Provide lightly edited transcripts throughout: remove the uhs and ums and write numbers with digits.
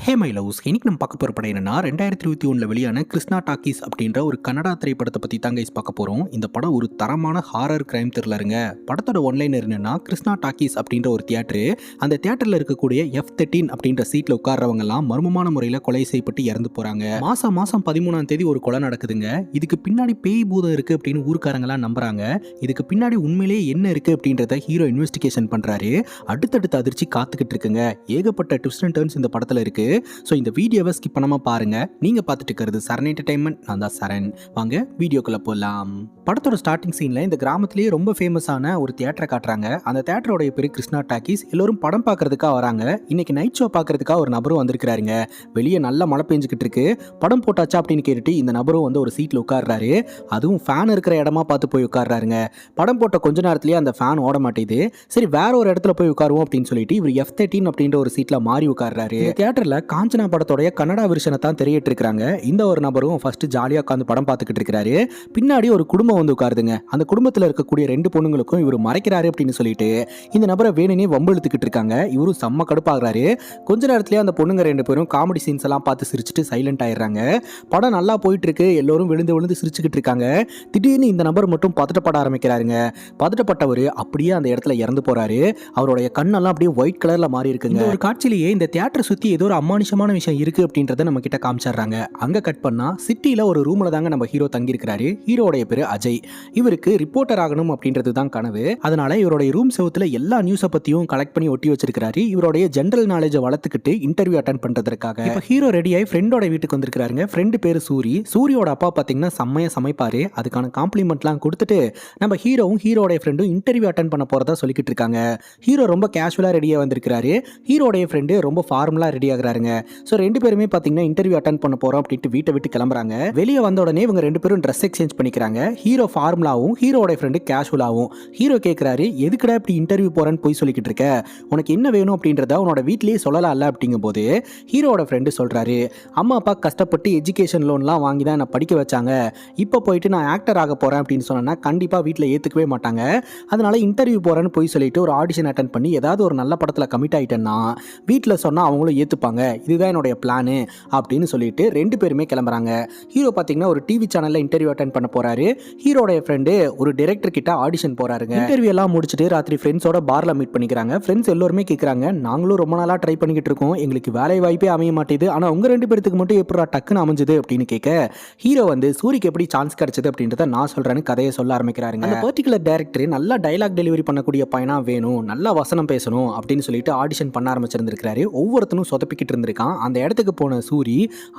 Hey my loves, இன்னைக்கு நம்ம பார்க்க போகிற படம் என்னன்னா 2021 வெளியான கிருஷ்ணா டாக்கீஸ் அப்படின்ற ஒரு கன்னடா திரைப்படத்தை பற்றி தாங்க பார்க்க போகிறோம். இந்த படம் ஒரு தரமான ஹாரர் கிரைம் த்ரில்லருங்க. படத்தோட ஒன்லைனர் என்னன்னா, கிருஷ்ணா டாக்கீஸ் அப்படின்ற ஒரு தியேட்டரு, அந்த தியேட்டரில் இருக்கக்கூடிய F13 அப்படின்ற சீட்டில் உட்கார்றவங்கலாம் மர்மமான முறையில் கொலை செய்யப்பட்டு இறந்து போகிறாங்க. மாதம் 13ஆம் தேதி ஒரு கொலை நடக்குதுங்க. இதுக்கு பின்னாடி பேய் பூதம் இருக்குது அப்படின்னு ஊருக்காரங்களாம் நம்புறாங்க. இதுக்கு பின்னாடி உண்மையிலேயே என்ன இருக்குது அப்படின்றத ஹீரோ இன்வெஸ்டிகேஷன் பண்ணுறாரு. அடுத்தடுத்த அதிர்ச்சி காத்துக்கிட்டு இருக்குங்க. ஏகப்பட்ட ட்விஸ்ட் அண்ட் டர்ன்ஸ் இந்த படத்தில் இருக்குது. ஸோ இந்த வீடியோவை ஸ்கிப் பண்ணாமல் பாருங்க. நீங்கள் பார்த்துட்டு இருக்கிறது சரண் என்டர்டைன்மெண்ட். நான் தான் சரண். வாங்க வீடியோக்குள்ளே போகலாம். படத்தோட ஸ்டார்டிங் சீனில் இந்த கிராமத்திலேயே ரொம்ப ஃபேமஸான ஒரு தியேட்டரை காட்டுறாங்க. அந்த தியேட்டரோடைய பேர் கிருஷ்ணா டாக்கீஸ். எல்லோரும் படம் பார்க்கறதுக்காக வராங்க. இன்னைக்கு நைட் ஷோ பார்க்கறதுக்காக ஒரு நபரும் வந்திருக்கிறாருங்க. வெளியே நல்ல மழை பெஞ்சுக்கிட்டு இருக்கு. படம் போட்டாச்சா அப்படின்னு கேட்டுட்டு இந்த நபரும் வந்து ஒரு சீட்டில் உட்கார்றாரு. அதுவும் ஃபேன் இருக்கிற இடமா பார்த்து போய் உட்கார்றாருங்க. படம் போட்ட கொஞ்ச நேரத்திலேயே அந்த ஃபேன் ஓட மாட்டேது. சரி, வேற ஒரு இடத்துல போய் உட்காருவோம் அப்படின்னு சொல்லிட்டு இவர் F13 அப்படின்ற ஒரு சீட்டில் மாறி உட்கார்றாரு. தியேட்டரில் காஞ்சனா படத்தோடைய கன்னடா வெர்ஷனை தான் தெரியிட்டு இருக்காங்க. இந்த ஒரு நபரும் ஃபர்ஸ்ட் ஜாலியாக உட்காந்து படம் பார்த்துக்கிட்டு இருக்காரு. பின்னாடி ஒரு குடும்பம் வந்து உட்காருதுங்க. அந்த குடும்பத்தில் இருக்கக்கூடிய 2 பொண்ணுங்களுக்கும் இவர் மறைக்கிறாரு அப்படின்னு சொல்லிட்டு இந்த நபரை வேணுனே வம்பு இழுத்துக்கிட்டு இருக்காங்க. இவரும் செம்ம கடுப்பாகிறாரு. கொஞ்ச நேரத்திலேயே அந்த பொண்ணுங்க 2 பேரும் காமெடி சீன்ஸ் எல்லாம் பார்த்து சிரிச்சுட்டு சைலண்ட் ஆயிடுறாங்க. படம் நல்லா போயிட்டு இருக்கு. எல்லோரும் விழுந்து விழுந்து சிரிச்சுக்கிட்டு இருக்காங்க. திடீர்னு இந்த நபர் மட்டும் பதட்டப்பட ஆரம்பிக்கிறாருங்க. பதட்டப்பட்டவர் அப்படியே அந்த இடத்துல இறந்து போறாரு. அவருடைய கண்ணெல்லாம் அப்படியே ஒயிட் கலர்ல மாறி இருக்குங்க. ஒரு காட்சியிலேயே இந்த தியேட்டரை சுத்தி ஏதோ ஒரு அமானுஷமான விஷயம் இருக்கு அப்படின்றத நம்ம கிட்ட காமிச்சாங்க. அங்க கட் பண்ணா சிட்டில ஒரு ரூம்ல தாங்க நம்ம ஹீரோ தங்கி இருக்கிறாரு. ஹீரோடைய பேரு அஜய். இவருக்கு ரிப்போர்ட்டர் ஆகணும் அப்படின்றது தான் கனவு. அதனால இவருடைய ரூம் செவுத்துல எல்லா நியூஸை பத்தியும் கலெக்ட் பண்ணி ஒட்டி வச்சிருக்காரு. இவருடைய ஜெனரல் நாலேஜை வளர்த்துக்கிட்டு இன்டர்வியூ அட்டென்ட் பண்றதுக்காக இப்ப ஹீரோ ரெடியாகி ஃப்ரெண்டோட வீட்டுக்கு வந்திருக்காருங்க. ஃப்ரெண்டு பேரு சூரி. சூரியோட அப்பா பாத்தீங்கன்னா செம்மையா சமைப்பாரு. அதுக்கான காம்ப்ளிமெண்ட்லாம் கொடுத்துட்டு நம்ம ஹீரோவும் ஹீரோடைய ஃப்ரெண்டும் இன்டர்வியூ அட்டென்ட் பண்ண போறதா சொல்லிக்கிட்டு இருக்காங்க. ஹீரோ ரொம்ப கேஷுவலா ரெடியா வந்திருக்காரு. ஹீரோடைய ஃப்ரெண்டு ரொம்ப ஃபார்மலா ரெடி ஆகுறாருங்க. சோ 2 பேருமே பாத்தீங்கன்னா இன்டர்வியூ அட்டென்ட் பண்ண போறோம் அப்படின்ட்டு வீட்டை விட்டு கிளம்புறாங்க. வெளியே வந்த உடனே இவங்க 2 பேரும் ட்ரெஸ் எக்ஸ்சேஞ்ச் பண்ணிக்கிறாங்க. ஹீரோ ஃபார்மலாவும் ஹீரோட ஃப்ரெண்டு கேஷுவலாவும். ஹீரோ கேட்கிறாரு, எதுக்குடா இப்படி இன்டர்வியூ போறேன்னு போய் சொல்லிக்கிட்டு இருக்க? உனக்கு என்ன வேணும் அப்படின்றத உன்னோட வீட்லயே சொல்லலாம்ல அப்படிங்கும் போது ஹீரோட ஃப்ரெண்டு சொல்றாரு, அம்மா அப்பா கஷ்டப்பட்டு எஜுகேஷன் லோன்லாம் வாங்கி தான் நான் படிக்க வச்சாங்க. இப்போ போயிட்டு நான் ஆக்டர் ஆக போறேன் அப்படின்னு சொன்னா கண்டிப்பா வீட்டில் ஏத்துக்கவே மாட்டாங்க. அதனால இன்டர்வியூ போறேன்னு போய் சொல்லிட்டு ஒரு ஆடிஷன் அட்டென்ட் பண்ணி ஏதாவது ஒரு நல்ல படத்துல கமிட் ஆயிட்டேன்னா வீட்டில் சொன்னா அவங்களும் ஏத்துப்பாங்க. இதுதான் என்னுடைய பிளானு அப்படின்னு சொல்லிட்டு 2 பேருமே கிளம்புறாங்க. ஹீரோ பாத்தீங்கன்னா ஒரு டிவி சேனல்ல இன்டர்வியூ அட்டென்ட் பண்ண போறாரு. ஹீரோடைய ஃப்ரெண்டு ஒரு டைரக்டர் கிட்ட ஆடிஷன் போறாருங்க. இன்டர்வியூ எல்லாம் முடிச்சிட்டு ராத்திரி ஃப்ரெண்ட்ஸோட பார்ல மீட் பண்ணிக்கிறாங்க. ஃப்ரெண்ட்ஸ் எல்லாருமே கேக்குறாங்க, நாங்களும் ரொம்ப நாளா ட்ரை பண்ணிக்கிட்டு இருக்கோம், எங்களுக்கு வேலை வாய்ப்பே அமைய மாட்டேது, ஆனா உங்க 2 பேருக்கு மட்டும் எப்படா டக்குன்னு அமைஞ்சது அப்படின்னு கேட்க ஹீரோ வந்து சூரிக்கு எப்படி சான்ஸ் கிடைச்சது அப்படின்றத நான் சொல்றேன்னு கதையை சொல்ல ஆரம்பிக்கிறாருங்க. அந்த பர்டிகுலர் டைரக்டர் நல்லா டைலாக் டெலிவரி பண்ணக்கூடிய பையனா வேணும், நல்லா வசனம் பேசணும் அப்படின்னு சொல்லிட்டு ஆடிஷன் பண்ண ஆரம்பிச்சிருந்திருக்காரு. ஒவ்வொருத்தனும் சொதப்பிக்கிட்டு இருந்திருக்கான். அந்த இடத்துக்கு போன சூரி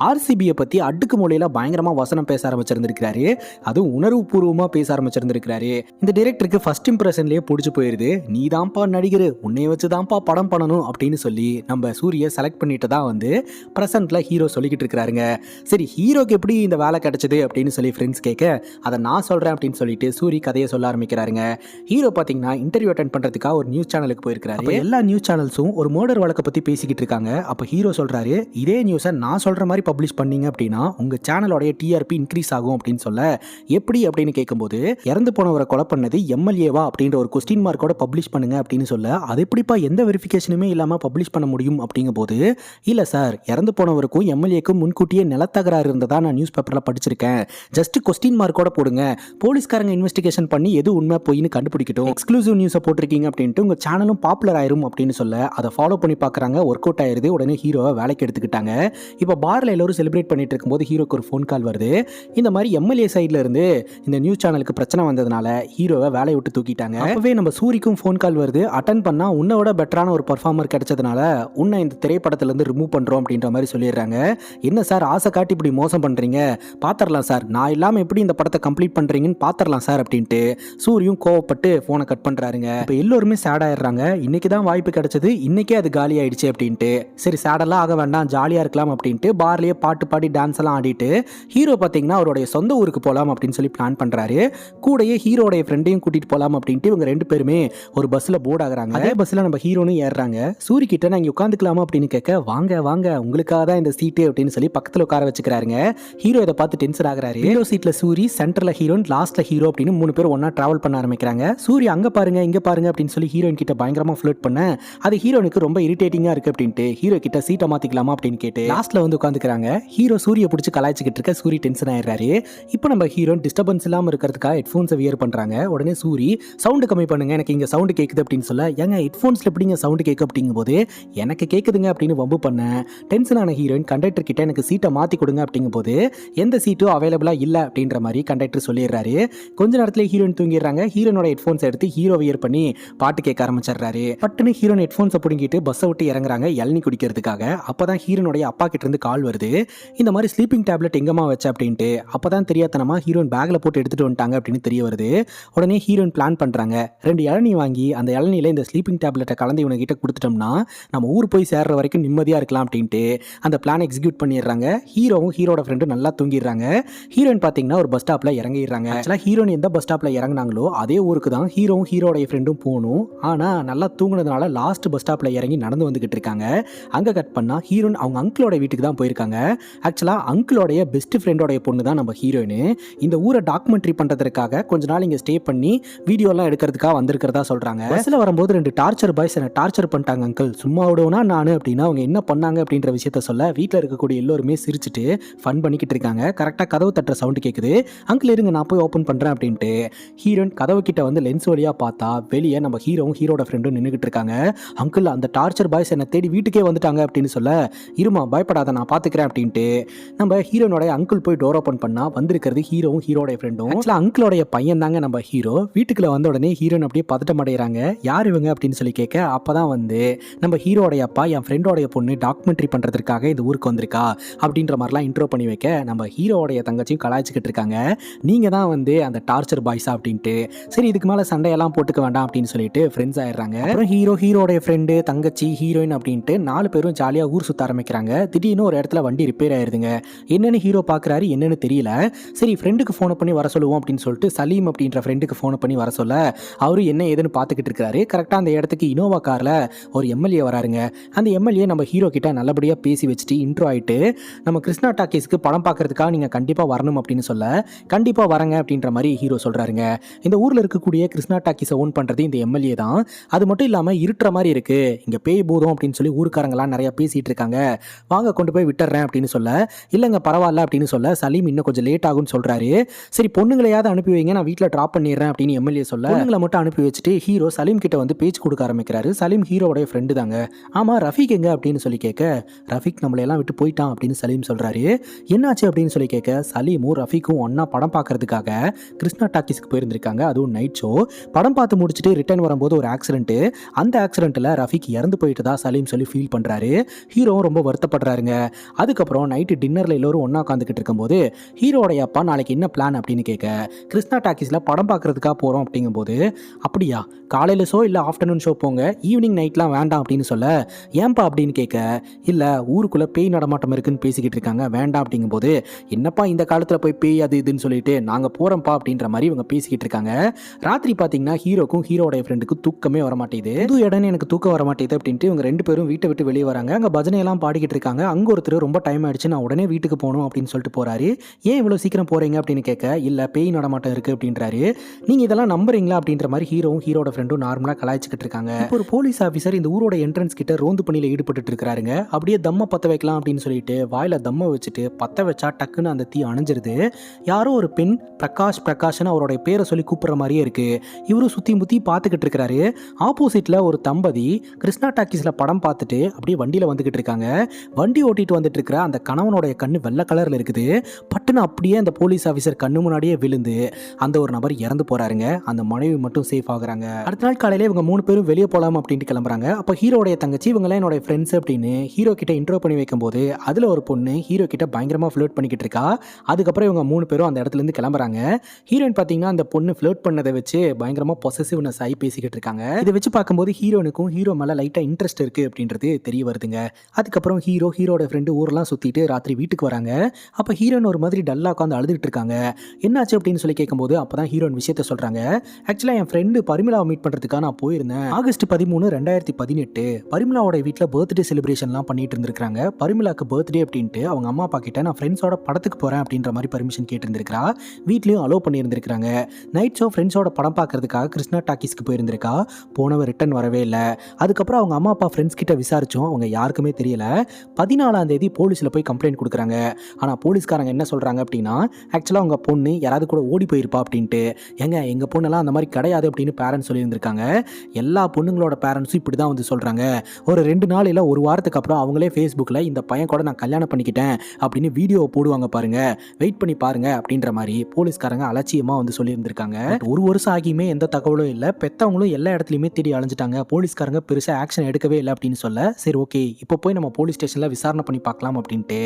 ஆர்சிபியை பத்தி அடுக்கு மொழியில பயங்கரமா வசனம் பேச ஆரம்பிச்சிருந்திருக்காரு. அதுவும் உணர்வு பூர்வமா பேச ஆரம்பிச்சிருந்திருக்காரு. இந்த டைரக்டருக்கு ஃபர்ஸ்ட் இம்ப்ரெஷன்லயே பிடிச்சு போயிருது. நீ தான்ப்பா நடிகர், உன்னை வச்சுதான்ப்பா படம் பண்ணணும் அப்படின்னு சொல்லி நம்ம சூரிய செலக்ட் பண்ணிட்டு தான் வந்து பிரசன்ட்ல ஹீரோ சொல்லிக்கிட்டு இருக்காருங்க. சரி, ஹீரோக்கு எப்படி இந்த வேலை கிடைச்சது அப்படின்னு சொல்லி ஃப்ரெண்ட்ஸ் கேட்க அதை நான் சொல்றேன் அப்படின்னு சொல்லிட்டு சூரி கதையை சொல்ல ஆரம்பிக்கிறாருங்க. ஹீரோ பாத்தீங்கன்னா இன்டர்வியூ அட்டென்ட் பண்றதுக்காக ஒரு நியூஸ் சேனலுக்கு போயிருக்காரு. எல்லா நியூஸ் சேனல்ஸும் ஒரு மர்டர் வழக்கை பத்தி பேசிக்கிட்டு இருக்காங்க. அப்ப ஹீரோ சொல்றாரு, இதே நியூஸை நான் சொல்ற மாதிரி பப்ளிஷ் பண்ணீங்க அப்படின்னா உங்க சேனலோட டிஆர்பி இன்க்ரீஸ் ஆகும் அப்படின்னு சொல்ல, எப்படி அப்படின்னு கேட்கும்போது இறந்து போனவரை கொலை பண்ணது எம்எல்ஏவா அப்படின்ற ஒரு கொஸ்டின் மார்க்கோட பப்ளிஷ் பண்ணுங்க அப்படின்னு சொல்ல, அது எப்படிப்பா எந்த வெரிஃபிகேஷனுமே இல்லாம பப்ளிஷ் பண்ண முடியும் அப்படிங்கும் போது, இல்ல சார், இறந்து போனவருக்கும் எம்எல்ஏக்கும் முன்கூட்டியே நிலத்தகராறு இருந்ததா நான் நியூஸ் பேப்பர்ல படிச்சிருக்கேன். ஜஸ்ட் கொஸ்டின் மார்க்கோட போடுங்க, போலீஸ்காரங்க இன்வெஸ்டிகேஷன் பண்ணி எது உண்மை போயின்னு கண்டுபிடிக்கட்டும். எக்ஸ்க்ளூசிவ் நியூஸை போட்டிருக்கீங்க அப்படின்ட்டு உங்க சேனலும் பாப்புலர் ஆயிரும் அப்படின்னு சொல்ல அதை ஃபாலோ பண்ணி பார்க்கறாங்க. ஒர்க் அவுட் ஆயிருது. உடனே ஹீரோவை வேலைக்கு எடுத்துக்கிட்டாங்க. இப்போ பார்ல எல்லாரும் செலிப்ரேட் பண்ணிட்டு இருக்கும்போது ஹீரோக்கு ஒரு ஃபோன் கால் வருது. இந்த மாதிரி எம்எல்ஏ சைட்ல இருந்து இந்த நியூஸ் சேனலுக்கு பிரச்சனை வந்ததுனால ஹீரோவை வேலையை விட்டு தூக்கிட்டாங்க. அப்பவே நம்ம சூரிக்கும் ஃபோன் கால் வருது. அட்டன் பண்ணா உன்னோட பெட்டரான ஒரு பர்ஃபார்மர் கிடைச்சதுனால உன்னை இந்த திரைப்படத்துல இருந்து ரிமூவ் பண்றோம் அப்படின்ற மாதிரி சொல்லிடுறாங்க. என்ன சார், ஆசை காட்டி இப்படி மோசம் பண்றீங்க? பாத்திரலாம் சார், நான் இல்லாம எப்படி இந்த படத்தை கம்ப்ளீட் பண்றீங்கன்னு பாத்திரலாம் சார் அப்படின்ட்டு சூரியும் கோவப்பட்டு போனை கட் பண்றாருங்க. இப்போ எல்லாருமே சேட் ஆயிடுறாங்க. இன்னைக்கு தான் வாய்ப்பு கிடைச்சது, இன்னைக்கே அது காலி ஆயிடுச்சு அப்படின்ட்டு. சரி, சேடெல்லாம் ஆக வேண்டாம், ஜாலியா இருக்கலாம் அப்படின்ட்டு பார்லயே பாட்டு பாடி டான்ஸ் எல்லாம் ஆடிட்டு ஹீரோ பாத்தீங்கன்னா அவருடைய சொந்த ஊருக்கு போலாம் அப்படின்னு சொல்லி பிளான் பண்றாரு. கூடயே ஹீரோடைய ஃப்ரெண்டையும் கூட்டிட்டு போலாம் அப்படின்ட்டு இவங்க 2 பேருமே ஒரு பஸ்ல போர்ட் ஆகுறாங்க. அதே பஸ்ல நம்ம ஹீரோனும் ஏறுறாங்க. சூரி கிட்ட நான் இங்க உட்காந்துக்கலாமா அப்படின்னு கேட்க, வாங்க வாங்க உங்களுக்காக தான் இந்த சீட்டு அப்படின்னு சொல்லி பக்கத்துல உட்கார வச்சுக்கிறாருங்க. ஹீரோ இதை பார்த்து டென்ஷன் ஆகுறாரு. விண்டோ சீட்ல சூரி, சென்டர்ல ஹீரோன், லாஸ்ட்ல ஹீரோ அப்படின்னு 3 பேர் ஒன்னா டிராவல் பண்ண ஆரம்பிக்கிறாங்க. சூரி அங்க பாருங்க இங்க பாருங்க அப்படின்னு சொல்லி ஹீரோயின் கிட்ட பயங்கரமா ஃப்ளர்ட் பண்ண அது ஹீரோனுக்கு ரொம்ப இரிட்டேட்டிங்கா இருக்கு அப்படின்ட்டு ஹீரோ கிட்ட சீட்டை மாத்திக்கலாமா அப்படின்னு கேட்டு லாஸ்ட்ல வந்து உட்காந்துக்கிறாங்க. ஹீரோ சூரிய பிடிச்சி கலாய்ச்சிக்கிட்டு இருக்க சூரி டென்ஷன் ஆயிடுறாரு. இப்போ நம்ம ஹீரோ டிஸ்டர்பன்ஸ் இல்லாம இருக்கிறதுக்காக ஹெட்ஃபோன்ஸை வியர் பண்றாங்க. உடனே சூரி சவுண்டு கம்மி பண்ணுங்க, எனக்கு இங்க சவுண்டு கேட்குது அப்படின்னு சொல்ல, ஏங்க ஹெட்ஃபோன்ஸ்ல எப்படிங்க சவுண்டு கேட்கு அப்படிங்கும்போது எனக்கு கேட்குதுங்க அப்படின்னு வம்பு பண்ண டென்ஷனான ஹீரோயின் கண்டக்டர் கிட்ட எனக்கு சீட்டை மாத்தி கொடுங்க அப்படிங்கும்போது எந்த சீட்டும் அவைலபிளா இல்ல அப்படின்ற மாதிரி கண்டக்டர் சொல்லிடுறாரு. கொஞ்ச நேரத்துல ஹீரோயின் தூங்கிடுறாங்க. ஹீரோனோட ஹெட்ஃபோன்ஸ் எடுத்து ஹீரோ வியர் பண்ணி பாட்டு கேட்க ஆரம்பிச்சிடுறாரு. பட்டுன்னு ஹீரோன் ஹெட்ஃபோன்ஸை பிடிங்கிட்டு பஸ்ஸை விட்டு இறங்குறாங்க இளநீ குடிக்கிறதுக்காக. அப்பதான் ஹீரோனுடைய அப்பா கிட்ட இருந்து கால் வருது. இந்த மாதிரி ஸ்லீப்பிங் டேப்லெட் எங்கம்மா வச்ச அப்படின்ட்டு. அப்பதான் தெரியாதனமா ஹீரோயின் பேக்ல போட்டு எடுத்துட்டு வந்துட்டாங்க அப்படின்னு தெரிய வருது. உடனே ஹீரோயின் பிளான் பண்றாங்க, 2 இளநீ வாங்கி அந்த இளநீல இந்த ஸ்லீப்பிங் டேப்லெட்டை கலந்து இவங்க கிட்ட கொடுத்துட்டோம்னா நம்ம ஊர் போய் சேர்ற வரைக்கும் நிம்மதியா இருக்கலாம் அப்படின்ட்டு அந்த பிளான் எக்ஸிக்யூட் பண்ணிடுறாங்க. ஹீரோவும் ஹீரோட ஃப்ரெண்டும் நல்லா தூங்கிடுறாங்க. ஹீரோயின் பாத்தீங்கன்னா ஒரு பஸ் ஸ்டாப்ல இறங்கிடுறாங்க. ஆக்சுவலா ஹீரோயின் எந்த பஸ் ஸ்டாப்ல இறங்குனாங்களோ அதே ஊருக்கு தான் ஹீரோவும் ஹீரோட ஃப்ரெண்டும் போகணும். ஆனா நல்லா தூங்குனதுனால லாஸ்ட் பஸ் ஸ்டாப்ல இறங்கி நடந்து வந்துகிட்டு இருக்காங்க. அங்க கட் பண்ணா ஹீரோயின் அவங்க அங்கிளோட வீட்டுக்கு தான் போயிருக்காங்க. ஆக்சுவலா அங்கிளோடைய பெஸ்ட் ஃப்ரெண்டோட பொண்ணு தான் நம்ம ஹீரோயின். இந்த ஊரை டாக்குமெண்ட்ரி பண்றதுக்காக கொஞ்ச நாள் இங்க ஸ்டே பண்ணி வீடியோலாம் எடுக்கிறதுக்காக வந்திருக்கிறதா சொல்றாங்க. பஸ்ல வரும்போது 2 டார்ச்சர் பாய்ஸ் என்ன டார்ச்சர் பண்ணிட்டாங்க அங்கிள், சும்மா விடுவோனா நானு அப்படின்னா அவங்க என்ன பண்ணாங்க அப்படின்ற விஷயத்த சொல்ல வீட்டில் இருக்கக்கூடிய எல்லோருமே சிரிச்சுட்டு ஃபன் பண்ணிக்கிட்டு இருக்காங்க. கரெக்டாக கதவு தட்டுற சவுண்டு கேட்குது. அங்கிள் இருங்க நான் போய் ஓப்பன் பண்ணுறேன் அப்படின்ட்டு ஹீரோயின் கதவு கிட்ட வந்து லென்ஸ் வழியாக பார்த்தா வெளியே நம்ம ஹீரோவும் ஹீரோட ஃப்ரெண்டும் நின்றுக்கிட்டு இருக்காங்க. அங்கிள் அந்த டார்ச்சர் பாய்ஸ் என்னை தேடி வீட்டுக்கே வந்துட்டாங்க அப்படின்னு சொல்ல, இருமா பயப்படாத நான் பார்த்துக்கிறேன் அப்படின்ட்டு நம்ம ஹீரோனோட அங்கிள் போய் டோர் ஓப்பன் பண்ணா வந்திருக்கிறது ஹீரோவும் ஹீரோட ஃப்ரெண்டும். ஆக்சுவலாக அங்கிளோடைய பையன் தாங்க நம்ம ஹீரோ. வீட்டுக்குள்ள வந்த உடனே ஹீரோன் அப்படியே பதட்டம் அடைகிறாங்க. யார் இவங்க அப்படின்னு சொல்லி கேட்க அப்பதான் வந்து நம்ம ஹீரோடைய அப்பா என் ஃப்ரெண்டோடைய பொண்ணு டாக்குமெண்ட்ரி பண்றதுக்காக இந்த ஊருக்கு வந்திருக்கா அப்படின்ற மாதிரிலாம் இன்ட்ரோ பண்ணி வைக்க நம்ம ஹீரோடைய தங்கச்சியும் கலாய்ச்சிக்கிட்டு இருக்காங்க. நீங்க தான் வந்து அந்த டார்ச்சர் பாய்ஸா அப்படின்ட்டு. சரி இதுக்கு மேல சண்டையெல்லாம் போட்டுக்க வேண்டாம் அப்படின்னு சொல்லிட்டு ஃப்ரெண்ட்ஸ் ஆயிடுறாங்க. அப்புறம் ஹீரோடைய ஃப்ரெண்டு தங்கச்சி ஹீரோயின் அப்படின்ட்டு 4 பேரும் ஜாலியா ஊர் சுத்த ஆரம்பிக்கிறாங்க. திடீர்னு ஒரு இடத்துல வண்டி ரிப்பேர் ஆயிருதுங்க. என்னன்னு ஹீரோ பாக்குறாரு, என்னன்னு தெரியல. சரி ஃப்ரெண்டுக்கு ஃபோன் பண்ணி வர சொல்லுவோம் அப்படின்னு சொல்லிட்டு சலீம் அப்படின்ற ஃப்ரெண்டுக்கு ஃபோன் பண்ணி வர சொல்ல அவரு என்ன ஏதுன்னு பார்த்துக்கிட்டு இருக்காரு. கரெக்டா அந்த இடத்துக்கு இனோவா கார்ல ஒரு எம்எல்ஏ வராருங்க. அந்த எம்எல்ஏ நம்ம ஹீரோ கிட்ட நல்லபடியா பேசி வச்சுட்டு இன்ட்ரோ ஆயிட்டு நம்ம கிருஷ்ணா டாக்கீஸ்க்கு படம் பார்க்கறதுக்காக நீங்க கண்டிப்பா வரணும் அப்படின்னு சொல்ல கண்டிப்பா வரங்க அப்படின்ற மாதிரி ஹீரோ சொல்றாருங்க. இந்த ஊர்ல இருக்கக்கூடிய கிருஷ்ணா டாக்கீஸை ஓன் பண்றது இந்த எம்எல்ஏ தான். அது மட்டும் இல்லாம இருட்டுற மாதிரி இருக்கு, இங்க பேய் பூதம் அப்படின்னு சொல்லி ஊருக்காரங்களாம் நிறைய பேசிட்டு இருக்காங்க, வாங்க கொண்டு போய் விட்டுறேன் அப்படின்னு சொல்ல, இல்லங்க பரவாயில்ல அப்படின்னு சொல்ல சலீம் இன்னும் கொஞ்சம் லேட் ஆகும்னு சொல்றாரு. சரி பொண்ணுங்களையாவது அனுப்பி வைங்க, நான் வீட்டில் ட்ராப் பண்ணிடுறேன் அப்படின்னு எம்எல்ஏ சொல்ல பொண்ணுங்களை மட்டும் அனுப்பி வச்சுட்டு ஹீரோ சலீம் கிட்ட வந்து பேச்சு கொடுக்க ஆரம்பிக்கிறாரு. சலீம் ஹீரோடைய ஃப்ரெண்டு தாங்க. ஆமா ரஃபீக் எங்க அப்படின்னு சொல்லி கேட்க ரஃபீக் நம்மளையெல்லாம் விட்டு போயிட்டான் அப்படின்னு சலீம் சொல்றாரு. என்னாச்சு அப்படின்னு சொல்லி கேட்க சலீமும் ரஃபீக்கும் ஒன்னா படம் பார்க்கறதுக்காக கிருஷ்ணா டாக்கீஸ்க்கு போயிருந்திருக்காங்க. அதுவும் நைட் ஷோ. படம் பார்த்து முடிச்சுட்டு ரிட்டர்ன் வரும்போது ஒரு ஆக்சிடென்ட். அந்த ஆக்சிடென்ட்ல ரஃபீக் இறந்து போயிட்டு தான் சலீம் சொல்லி ஃபீல் பண்றாரு. ஹீரோவும் ரொம்ப வருத்தப்படுறாருங்க. அதுக்கப்புறம் நைட்டு டின்னர்ல எல்லோரும் ஒன்னா உட்காந்துக்கிட்டு இருக்கும்போது ஹீரோடைய அப்பா நாளைக்கு என்ன பிளான் அப்படின்னு கேட்க கிருஷ்ணா டாக்கீஸ்ல படம் பார்க்கறதுக்காக போறோம் அப்படிங்கும்போது அப்படியா காலையில ஷோ இல்ல ஆஃப்டர்நூன் ஷோ போங்க, ஈவினிங் நைட்லாம் வேண்டாம் அப்படின்னு சொல்ல ஏன்பா அப்படின்னு கேட்க இல்ல ஊருக்குள்ள பேய் நடமாட்டம் இருக்குன்னு பேசிக்கிட்டு இருக்காங்க வேண்டாம் அப்படிங்கும்போது என்னப்பா இந்த காலத்துல போய் பேய் அது இதுன்னு சொல்லிட்டு நாங்க போறோம்ப்பா அப்படின்ற மாதிரி இவங்க பேசிக்கிட்டு இருக்காங்க. ராத்திரி பாத்தீங்கன்னா ஹீரோக்கும் ஹீரோடைய ஃப்ரெண்டுக்கும் தூக்கமே வர மாட்டேது. புது இடம் எனக்கு தூக்கம் வர மாட்டேது அப்படின்ட்டு இவங்க 2 பேரும் வீட்டை விட்டு வெளியே வராங்க. அங்க பஜனையெல்லாம் பாடிக்கிட்டு இருக்காங்க. அங்க ஒருத்தர் ரொம்ப டைம் ஆயிடுச்சு நான் உடனே வீட்டுக்கு போகணும் அப்படின்னு சொல்லிட்டு போறாரு. ஏன் இவ்வளவு சீக்கிரம் போறீங்க அப்படின்னு கேட்க இல்ல பேய் நடமாட்டம் இருக்கு அப்படின்றாரு. நீங்க இதெல்லாம் நம்புறீங்களா அப்படின்ற மாதிரி ஹீரோவும் ஹீரோட ஃப்ரெண்டும் நார்மலா கலாய்ச்சிக்கிட்டு இருக்காங்க. இப்போ ஒரு போலீஸ் ஆஃபீஸர் இந்த ஊரோட என்ட்ரன்ஸ் கிட்ட ரோந்து பணியில ஈடுபட்டு இருக்காருங்க. அப்படியே தம்ம பத்த வைக்கலாம் அப்படின்னு சொல்லிட்டு வாயில தம்ம வச்சுட்டு பத்த வச்சா டக்குன்னு அந்த தீ அணைஞ்சிருது. யாரோ ஒரு பெண் பிரகாஷ்னு அவருடைய பேரை சொல்லி கூப்பிடுற மாதிரியே இருக்கு. இவரும் சுத்தி முத்தி பார்த்துக்கிட்டு இருக்காரு. ஆப்போசிட்ல ஒரு தம்பதி கிருஷ்ணா டாக்கீஸ்ல படம் பார்த்துட்டு அப்படியே வண்டியில வந்துகிட்டு இருக்காங்க. வண்டி ஓட்டிட்டு வந்துட்டு இருக்கிற அந்த கணவனுடைய கண்ணு வெள்ளை கலர்ல இருக்குது. பட்டுன்னு அப்படியே அந்த போலீஸ் ஆஃபீஸர் கண்ணு முன்னாடியே விழுந்து அந்த ஒரு நபர் இறந்து போறாருங்க. அந்த மனைவி மட்டும் சேஃப் ஆகுறாங்க. அடுத்த நாள் காலையில இவங்க 3 பேரும் வெளியே போலாம் அப்படின்ட்டு கிளம்புறாங்க. அப்ப ஹீரோடைய தங்கச்சி இவங்க என்னோட ஃப்ரெண்ட்ஸ் அப்படின்னு ஹீரோ கிட்ட இன்ட்ரோ பண்ணி வைக்கும் போது அதுல ஒரு பொண்ணு ஹீரோ கிட்ட பயங்கரமா ஃப்ளர்ட் பண்ணிக்கிட்டு இருக்கா. அதுக்கப்புறம் இவங்க 3 பேரும் அந்த இடத்துல இருந்து கிளம்புறாங்க. ஹீரோயின் பாத்தீங்கன்னா அந்த பொண்ணு ஃப்ளர்ட் பண்ணதை வச்சு பயங்கரமா பொசசிவ்னஸ் ஆகி பேசிக்கிட்டு இருக்காங்க. இதை வச்சு பார்க்கும்போது ஹீரோனுக்கும் ஹீரோ மேல லைட்டா இன்ட்ரெஸ்ட் இருக்கு அப்படின்றது தெரிய வருதுங்க. அதுக்கப்புறம் ஹீரோட ஃப்ரெண்டு ஊரெல்லாம் சுத்திட்டு ராத்திரி வீட்டுக்கு வராங்க. அப்ப ஹீரோன் ஒரு மாதிரி டல்லா உட்காந்து அழுதுட்டு இருக்காங்க. என்னாச்சு அப்படின்னு சொல்லி கேட்கும்போது அப்பதான் ஹீரோயின் விஷயத்த சொல்றாங்க. ஆக்சுவலா என் ஃப்ரெண்டு பரிமளாவை மீட் பண்றதுக்காக நான் போயிருந்தேன். ஆகஸ்ட் 13, 2018 பரிமளாவோட வீட்டில் பர்த்டே செலிப்ரேஷன்லாம் பண்ணிட்டு இருந்திருக்காங்க. பரிமளாக்கு பர்த்டே அப்படின்ட்டு அவங்க அம்மா அப்பா கிட்ட நான் ஃப்ரெண்ட்ஸோட படத்துக்கு போறேன் அப்படின்ற மாதிரி பர்மிஷன் கேட்டிருந்திருக்கா. வீட்லயும் அலோவ் பண்ணியிருந்திருக்காங்க. நைட் ஷோ ஃப்ரெண்ட்ஸோட படம் பார்க்கறதுக்காக கிருஷ்ணா டாக்கீஸ்க்கு போயிருந்திருக்கா. போனவ ரிட்டர்ன் வரவே இல்லை. அதுக்கப்புறம் அவங்க அம்மா அப்பா ஃப்ரெண்ட்ஸ் கிட்ட விசாரிச்சோம். அவங்க யாருக்குமே தெரியல. 14ஆம் தேதி போலீஸில் போய் கம்ப்ளைண்ட் கொடுக்குறாங்க. ஆனால் போலீஸ்காரங்க என்ன சொல்கிறாங்க அப்படின்னா, ஆக்சுவலாக உங்கள் பொண்ணு யாராவது கூட ஓடி போயிருப்பா அப்படின்ட்டு. ஏங்க எங்கள் பொண்ணெல்லாம் அந்த மாதிரி கிடையாது அப்படின்னு பேரண்ட்ஸ் சொல்லியிருந்திருக்காங்க. எல்லா பொண்ணுங்களோட பேரண்ட்ஸும் இப்படி தான் வந்து சொல்கிறாங்க. ஒரு 2 நாள் இல்லை ஒரு வாரத்துக்கு அப்புறம் அவங்களே ஃபேஸ்புக்கில் இந்த பையன் கூட நான் கல்யாணம் பண்ணிக்கிட்டேன் அப்படின்னு வீடியோ போடுவாங்க பாருங்க, வெயிட் பண்ணி பாருங்க அப்படின்ற மாதிரி போலீஸ்காரங்க அலட்சியமாக வந்து சொல்லியிருந்திருக்காங்க. ஒரு வருஷம் ஆகியுமே எந்த தகவலும் இல்லை. பெற்றவங்களும் எல்லா இடத்துலையுமே தேடி அலைஞ்சிட்டாங்க. போலீஸ்காரங்க பெருசாக ஆக்ஷன் எடுக்கவே இல்லை அப்படின்னு சொல்ல, சரி ஓகே இப்போ போய் நம்ம போலீஸ் ஸ்டேஷனில் விசாரணை பண்ணி பார்க்கலாம் அப்படின்ட்டு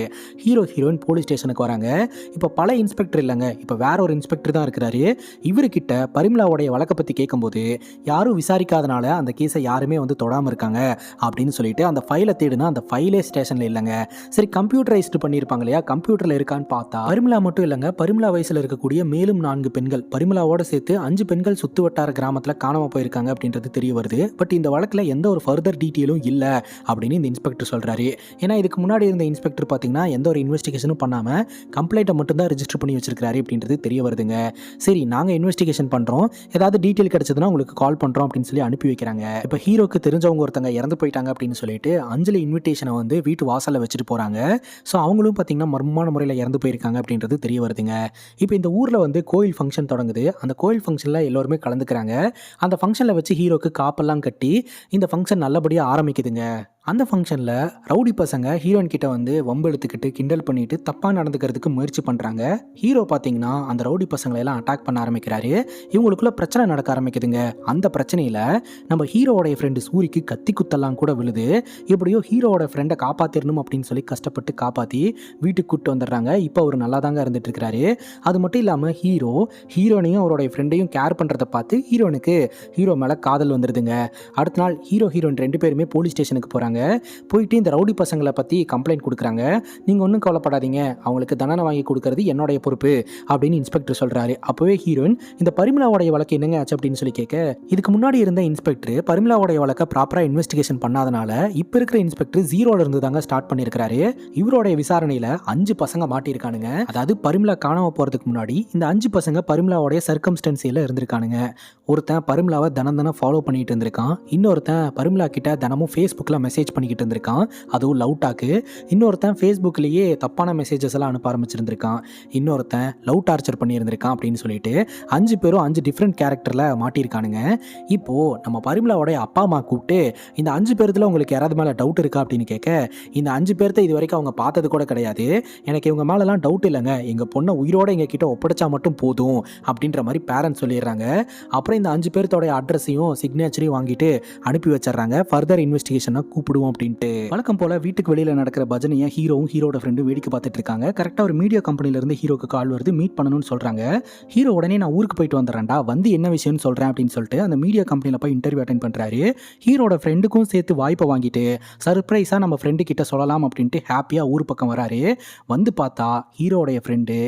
ஹீரோயின் போலீஸ் ஸ்டேஷனுக்கு வராங்க. இப்போ பல இன்ஸ்பெக்டர் இல்லைங்க, இப்போ வேற ஒரு இன்ஸ்பெக்டர் தான் இருக்கிறாரு. இவர்கிட்ட பரிமளாவுடைய வழக்கை பற்றி கேட்கும்போது யாரும் விசாரிக்காதனால அந்த கேஸை யாருமே வந்து தொடாமல் இருக்காங்க அப்படின்னு சொல்லிட்டு அந்த ஃபைலை தேடுனா அந்த ஃபைலே ஸ்டேஷனில் இல்லைங்க. சரி கம்ப்யூட்டரைஸ்டு பண்ணியிருப்பாங்க இல்லையா, கம்ப்யூட்டரில் இருக்கான்னு பார்த்தா பரிமளா மட்டும் இல்லைங்க, பரிமளா வயசில் இருக்கக்கூடிய மேலும் 4 பெண்கள், பரிமளாவோட சேர்த்து 5 பெண்கள் சுத்து வட்டார கிராமத்தில் காணாமல் போயிருக்காங்க அப்படின்றது தெரிய வருது. பட் இந்த வழக்கில் எந்த ஒரு ஃபர்தர் டீட்டெயிலும் இல்லை அப்படின்னு இந்த இன்ஸ்பெக்டர் சொல்கிறாரு. ஏன்னா இதுக்கு முன்னாடி இருந்த இன்ஸ்பெக்டர் பார்த்தீங்கன்னா எந்த ஒரு இன்வெஸ்டிகேஷனும் பண்ணாமல் கம்ப்ளைண்ட்டை மட்டும்தான் ரெஜிஸ்டர் பண்ணி வச்சிருக்காரு அப்படின்றது தெரிய வருதுங்க. சரி நாங்கள் இன்வெஸ்டிகேஷன் பண்ணுறோம், ஏதாவது டீட்டெயில் கிடைச்சதுன்னா உங்களுக்கு கால் பண்ணுறோம் அப்படின்னு சொல்லி அனுப்பி வைக்கிறாங்க. இப்போ ஹீரோக்கு தெரிஞ்சவங்க ஒருத்தங்க இறந்து போயிட்டாங்க அப்படின்னு சொல்லிட்டு அஞ்சலி இன்விடேஷனை வந்து வீட்டு வாசலில் வச்சுட்டு போகிறாங்க. ஸோ அவங்களும் பார்த்தீங்கன்னா மர்மமான முறையில் இறந்து போயிருக்காங்க அப்படின்றது தெரிய வருதுங்க. இப்போ இந்த ஊரில் வந்து கோயில் ஃபங்க்ஷன் தொடங்குது. அந்த கோயில் ஃபங்க்ஷனில் எல்லோருமே கலந்துக்கிறாங்க. அந்த ஃபங்க்ஷனில் வச்சு ஹீரோக்கு காப்பெல்லாம் கட்டி இந்த ஃபங்க்ஷன் நல்லபடியாக ஆரம்பிக்குதுங்க. அந்த ஃபங்க்ஷனில் ரவுடி பசங்க ஹீரோயின் கிட்ட வந்து வம்பு எடுத்துக்கிட்டு கிண்டல் பண்ணிட்டு தப்பாக நடந்துக்கிறதுக்கு முயற்சி பண்ணுறாங்க. ஹீரோ பார்த்தீங்கன்னா அந்த ரவுடி பசங்களை எல்லாம் அட்டாக் பண்ண ஆரம்பிக்கிறாரு. இவங்களுக்குள்ள பிரச்சனை நடக்க ஆரம்பிக்குதுங்க. அந்த பிரச்சனையில் நம்ம ஹீரோவோடைய ஃப்ரெண்டு சூரிக்கு கத்தி குத்தெல்லாம் கூட விழுது. எப்படியோ ஹீரோவோட ஃப்ரெண்டை காப்பாற்றிடணும் அப்படின்னு சொல்லி கஷ்டப்பட்டு காப்பாற்றி வீட்டுக்கு கூப்பிட்டு வந்துடுறாங்க. இப்போ அவர் நல்லா தாங்க இருந்துட்டு இருக்கிறாரு. அது மட்டும் இல்லாமல் ஹீரோனையும் அவருடைய ஃப்ரெண்டையும் கேர் பண்ணுறதை பார்த்து ஹீரோனுக்கு ஹீரோ மேலே காதல் வந்துடுதுங்க. அடுத்த நாள் ஹீரோயின் 2 பேருமே போலீஸ் ஸ்டேஷனுக்கு போகிறாங்க. போயிட்டு இந்த ரவுடி பசங்களை பற்றி கம்ப்ளைண்ட் கொடுக்குறாங்க. நீங்கள் ஒன்றும் கவலைப்படாதீங்க, அவங்களுக்கு தண்டனை வாங்கி கொடுக்கறது என்னுடைய பொறுப்பு அப்படின்னு இன்ஸ்பெக்டர் சொல்கிறாரு. அப்போவே ஹீரோயின் இந்த பரிமளாவுடைய வழக்கு என்னங்க ஆச்சு அப்படின்னு சொல்லி கேட்க, இதுக்கு முன்னாடி இருந்த இன்ஸ்பெக்டர் பரிமளாவுடைய வழக்கை ப்ராப்பராக இன்வெஸ்டிகேஷன் பண்ணாதனால இப்போ இருக்கிற இன்ஸ்பெக்டர் 0ல இருந்து தாங்க ஸ்டார்ட் பண்ணியிருக்காரு. இவருடைய விசாரணையில் 5 பசங்க மாட்டியிருக்கானுங்க. அதாவது பரிமளா காணாமல் போகிறதுக்கு முன்னாடி இந்த 5 பசங்க பரிமளாவுடைய சர்க்கம்ஸ்டன்சியில் இருந்திருக்கானுங்க. ஒருத்தன் பரிமளாவை தினம் ஃபாலோ பண்ணிட்டு இருந்திருக்கான். இன்னொருத்தன் பரிமளா கிட்ட தினமும் ஃபேஸ்புக்கில் மெசேஜ் பண்ணிக்கிட்டு இருந்திருக்கான், அதுவும் லவ் டாக்கு. இன்னொருத்தன் ஃபேஸ்புக்லேயே தப்பான மெசேஜஸ் எல்லாம் அனுப்ப ஆரம்பிச்சிருந்திருக்கான். இன்னொருத்தன் லவ் டார்ச்சர் பண்ணியிருந்திருக்கான் அப்படின்னு சொல்லிட்டு 5 பேரும் 5 டிஃப்ரெண்ட் கேரக்டரில் மாட்டியிருக்கானுங்க. இப்போது நம்ம பரிமளாவோடைய அப்பா அம்மா கூப்பிட்டு இந்த 5 பேர்த்தில் உங்களுக்கு யாராவது மேலே டவுட் இருக்கா அப்படின்னு கேட்க, இந்த 5 பேர்த்த இது வரைக்கும் அவங்க பார்த்தது கூட கிடையாது, எனக்கு இவங்க மேலெலாம் டவுட் இல்லைங்க, எங்கள் பொண்ணை உயிரோடு எங்கள் கிட்ட ஒப்படைச்சா மட்டும் போதும் அப்படின்ற மாதிரி பேரண்ட்ஸ் சொல்லிடுறாங்க. அப்புறம் இந்த 5 பேர்த்தோடைய அட்ரஸையும் சிக்னேச்சரையும் வாங்கிட்டு அனுப்பி வச்சிடறாங்க. ஃபர்தர் இன்வெஸ்டிகேஷனை கூப்பிடுவோம் அப்படின்ட்டு. வழக்கம் போல வீட்டுக்கு வெளியில் நடக்கிற பஜனையை ஹீரோட ஃப்ரெண்டும் வேடிக்கை பார்த்துட்டு இருக்காங்க. கரெக்டாக ஒரு மீடியா கம்பெனிலேருந்து ஹீரோக்கு கால் வருது, மீட் பண்ணணும்னு சொல்கிறாங்க. ஹீரோ உடனே நான் ஊருக்கு போயிட்டு வந்துடுறேன்டா, வந்து என்ன விஷயம்னு சொல்கிறேன் அப்படின்னு சொல்லிட்டு அந்த மீடியா கம்பெனியில் போய் இன்டர்வியூ அட்டென்ட் பண்ணுறாரு. ஹீரோட ஃப்ரெண்டுக்கும் சேர்த்து வாய்ப்பை வாங்கிட்டு சர்ப்ரைஸாக நம்ம ஃப்ரெண்டு கிட்ட சொல்லலாம் அப்படின்ட்டு ஹாப்பியாக ஊர் பக்கம் வராரு. வந்து பார்த்தா ஹீரோடைய ஃப்ரெண்டு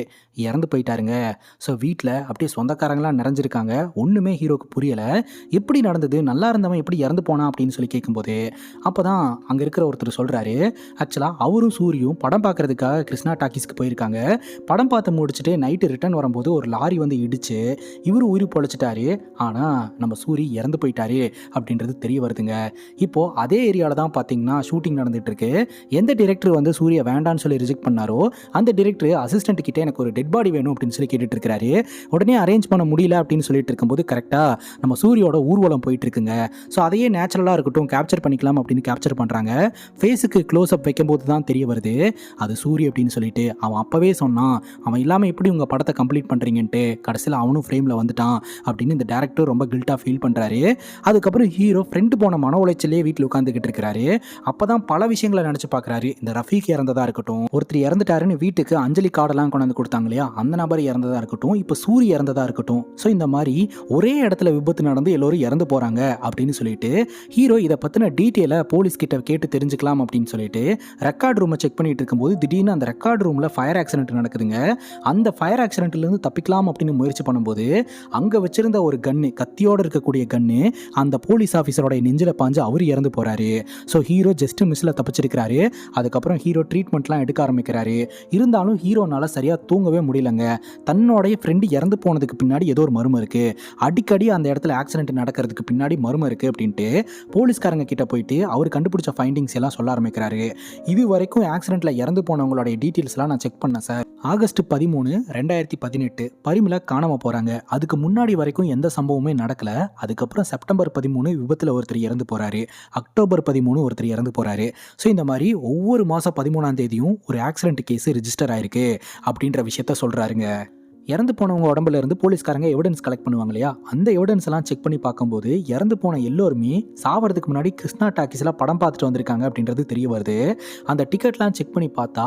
இறந்து போயிட்டாருங்க. ஸோ வீட்டில் அப்படியே சொந்தக்காரங்களாம் நிறைஞ்சிருக்காங்க. ஒன்றுமே ஹீரோக்கு புரியலை. எப்படி நடந்தது, நல்லா இருந்தவன் எப்படி இறந்து போனான் அப்படின்னு சொல்லி கேட்கும்போது அப்போ தான் அங்கே இருக்கிற ஒருத்தர் சொல்கிறாரு, ஆக்சுவலாக அவரும் சூரியும் படம் பார்க்குறதுக்காக கிருஷ்ணா டாக்கீஸ்க்கு போயிருக்காங்க. படம் பார்த்து முடிச்சுட்டு நைட்டு ரிட்டர்ன் வரும்போது ஒரு லாரி வந்து இடிச்சு இவரு உயிர் பொழைச்சிட்டாரு. ஆனால் நம்ம சூரி இறந்து போயிட்டாரு அப்படின்றது தெரிய வருதுங்க. இப்போது அதே ஏரியாவில் தான் பார்த்தீங்கன்னா ஷூட்டிங் நடந்துட்டு இருக்கு. எந்த டிரெக்டர் வந்து சூரியை வேண்டான்னு சொல்லி ரிஜெக்ட் பண்ணாரோ அந்த டிரெக்டர் அசிஸ்டன்ட் கிட்டே எனக்கு ஒரு டெட் பாடி வேணும் அப்படின்னு சொல்லி கேட்டுட்டு இருக்கிறாரு. உடனே அரேஞ்ச் பண்ண முடியல அப்படின்னு சொல்லிட்டு இருக்கும்போது கரெக்டாக நம்ம சூரியோட ஊர்வலம் போயிட்டு இருக்குங்க. ஸோ அதையே நேச்சுரலாக இருக்கட்டும் கேப்சர் பண்ணிக்கலாம் அப்படின்னு கேப்சர் பண்ணுறாங்க. ஃபேஸுக்கு க்ளோஸ் அப் வைக்கும்போது தான் தெரிய வருது அது சூரி அப்படின்னு சொல்லிட்டு. அவன் அப்போவே சொன்னான், அவன் இல்லாமல் எப்படி உங்கள் படத்தை கம்ப்ளீட் பண்ணுறீங்கன்ட்டு. கடைசியில் அவனும் ஃப்ரேமில் வந்துட்டான் அப்படின்னு இந்த டேரக்டர் ரொம்ப கில்ட்டாக ஃபீல் பண்ணுறாரு. அதுக்கப்புறம் ஹீரோ ஃப்ரெண்டு போன மன உளைச்சலே வீட்டில் உட்காந்துக்கிட்டு இருக்கிறாரு. அப்போ தான் பல விஷயங்களை நினச்சி பார்க்குறாரு. இந்த ரஃபீக் இறந்ததாக இருக்கட்டும், ஒருத்தர் இறந்துட்டாருன்னு வீட்டுக்கு அஞ்சலி கார்டெல்லாம் கொண்டாந்து கொடுத்தாங்க இல்லையா, அந்த நபர் இறந்ததாக இருக்கட்டும், இப்போ சூரி இறந்ததாக இருக்கட்டும். ஸோ இந்த மாதிரி ஒரே இடத்துல விபத்து நடந்து எல்லோரும் இறந்து போகிறாங்க அப்படின்னு சொல்லிட்டு ஹீரோ இதை பற்றின டீட்டெயிலை போலீஸ் கிட்ட கேட்டு தெரிஞ்சுக்கலாம் அப்படின்னு சொல்லிட்டு ரெக்கார்ட் ரூமை செக் பண்ணிட்டு இருக்கும்போது திடீர்னு அந்த ரெக்கார்ட் ரூமில் ஃபயர் ஆக்சிடென்ட் நடக்குதுங்க. அந்த ஃபயர் ஆக்சிடென்ட்லேருந்து தப்பிக்கலாம் அப்படின்னு முயற்சி பண்ணும்போது அங்கே வச்சிருந்த ஒரு கன்னு, கத்தியோடு இருக்கக்கூடிய கன்னு அந்த போலீஸ் ஆஃபீஸரோட நெஞ்சில் பாஞ்சு அவர் இறந்து போகிறாரு. ஸோ ஹீரோ ஜஸ்ட் மிஸ்ஸில் தப்பிச்சிருக்கிறாரு. அதுக்கப்புறம் ஹீரோ ட்ரீட்மெண்ட்லாம் எடுக்க ஆரம்பிக்கிறாரு. இருந்தாலும் ஹீரோனால சரியாக தூங்கவே முடியலங்க. தன்னோடைய ஃப்ரெண்டு இறந்து போனதுக்கு பின்னாடி ஏதோ ஒரு மர்மம் இருக்குது. அடிக்கடி அந்த இடத்துல ஆக்சிடென்ட் நடக்கிறதுக்கு பின்னாடி மர்மம் இருக்குது அப்படின்ட்டு போலீஸ்காரங்க கிட்ட போயிட்டு அவர் கண்டுபிடிச்ச ஃபைண்டிங்ஸ் எல்லாம் சொல்ல ஆரம்பிக்கிறாரு. இது வரைக்கும் ஆக்சிடென்ட்ல இறந்து போனவங்களுடைய டீட்டெயில்ஸ்லாம் நான் செக் பண்ணேன் சார். ஆகஸ்ட் 13, 2018 பரிமளா காணாம போறாங்க. அதுக்கு முன்னாடி வரைக்கும் எந்த சம்பவமே நடக்கல. அதுக்கப்புறம் செப்டம்பர் 13 விபத்துல ஒருத்தர் இறந்து போறாரு. அக்டோபர் 13 ஒருத்தர் இறந்து போறாரு. ஸோ இந்த மாதிரி ஒவ்வொரு மாதம் 13ஆம் தேதியும் ஒரு ஆக்சிடென்ட் கேஸ் ரிஜிஸ்டர் ஆயிருக்கு அப்படின்ற விஷயத்த சொல்றாருங்க. இறந்து போனவங்க உடம்புல இருந்து போலீஸ்காரங்க எவிடன்ஸ் கலெக்ட் பண்ணுவாங்க இல்லையா, அந்த எவிடன்ஸ் எல்லாம் செக் பண்ணி பார்க்கும்போது இறந்து போன எல்லோருமே சாவறதுக்கு முன்னாடி கிருஷ்ணா டாக்கீஸ்ல படம் பார்த்துட்டு வந்திருக்காங்க அப்படின்றது தெரிய வருது. அந்த டிக்கெட்லாம் செக் பண்ணி பார்த்தா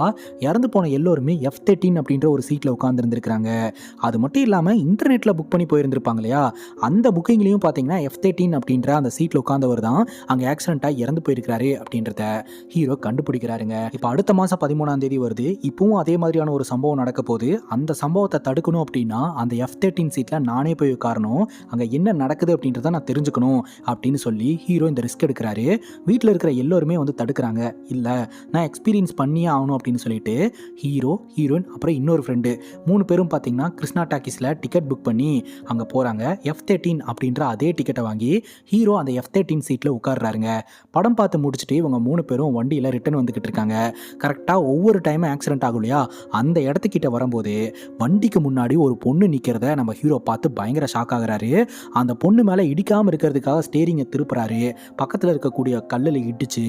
இறந்து போன எல்லோருமே F13 அப்படின்ற ஒரு சீட்டில் உட்காந்துருந்துருக்காங்க. அது மட்டும் இல்லாமல் இன்டர்நெட்டில் புக் பண்ணி போயிருந்திருப்பாங்க இல்லையா, அந்த புக்கிங்லேயும் பார்த்தீங்கன்னா F13 அப்படின்ற அந்த சீட்டில் உட்காந்தவர் தான் அங்கே ஆக்சிடென்ட்டாக இறந்து போயிருக்கிறாரு அப்படின்றத ஹீரோ கண்டுபிடிக்கிறாருங்க. இப்போ அடுத்த மாதம் 13ஆம் தேதி வருது. இப்பவும் அதே மாதிரியான ஒரு சம்பவம் நடக்க போது. அந்த சம்பவத்தை தடுக்க அப்படின்னா அந்த F13 சீட்ல நானே போய் உட்காரணும், அங்க என்ன நடக்குது அப்படின்றத நான் தெரிஞ்சுக்கணும் அப்படின்னு சொல்லி ஹீரோ இந்த ரிஸ்க் எடுக்கிறாரு. வீட்டில் இருக்கிற எல்லோருமே வந்து தடுக்கிறாங்க. இல்லை, நான் எக்ஸ்பீரியன்ஸ் பண்ணியே ஆகணும் அப்படின்னு சொல்லிட்டு ஹீரோ, ஹீரோயின், அப்புறம் இன்னொரு ஃப்ரெண்டு 3 பேரும் பார்த்தீங்கன்னா கிருஷ்ணா டாக்கீஸில் டிக்கெட் புக் பண்ணி அங்கே போகிறாங்க. F13 அப்படின்ற அதே டிக்கெட்டை வாங்கி ஹீரோ அந்த F13 சீட்டில் உட்கார்றாருங்க. படம் பார்த்து முடிச்சுட்டு இவங்க 3 பேரும் வண்டியில் ரிட்டர்ன் வந்துக்கிட்டு இருக்காங்க. கரெக்டாக ஒவ்வொரு டைமும் ஆக்சிடென்ட் ஆகும் இல்லையா, அந்த இடத்துக்கிட்ட வரும்போது வண்டிக்கு முன்னாடி ஒரு பொண்ணு நிற்கிறத நம்ம ஹீரோ பார்த்து பயங்கர ஷாக் ஆகுறாரு. அந்த பொண்ணு மேலே இடிக்காமல் இருக்கிறதுக்காக ஸ்டேரிங்கை திருப்புறாரு. பக்கத்தில் இருக்கக்கூடிய கல்லில் இடிச்சு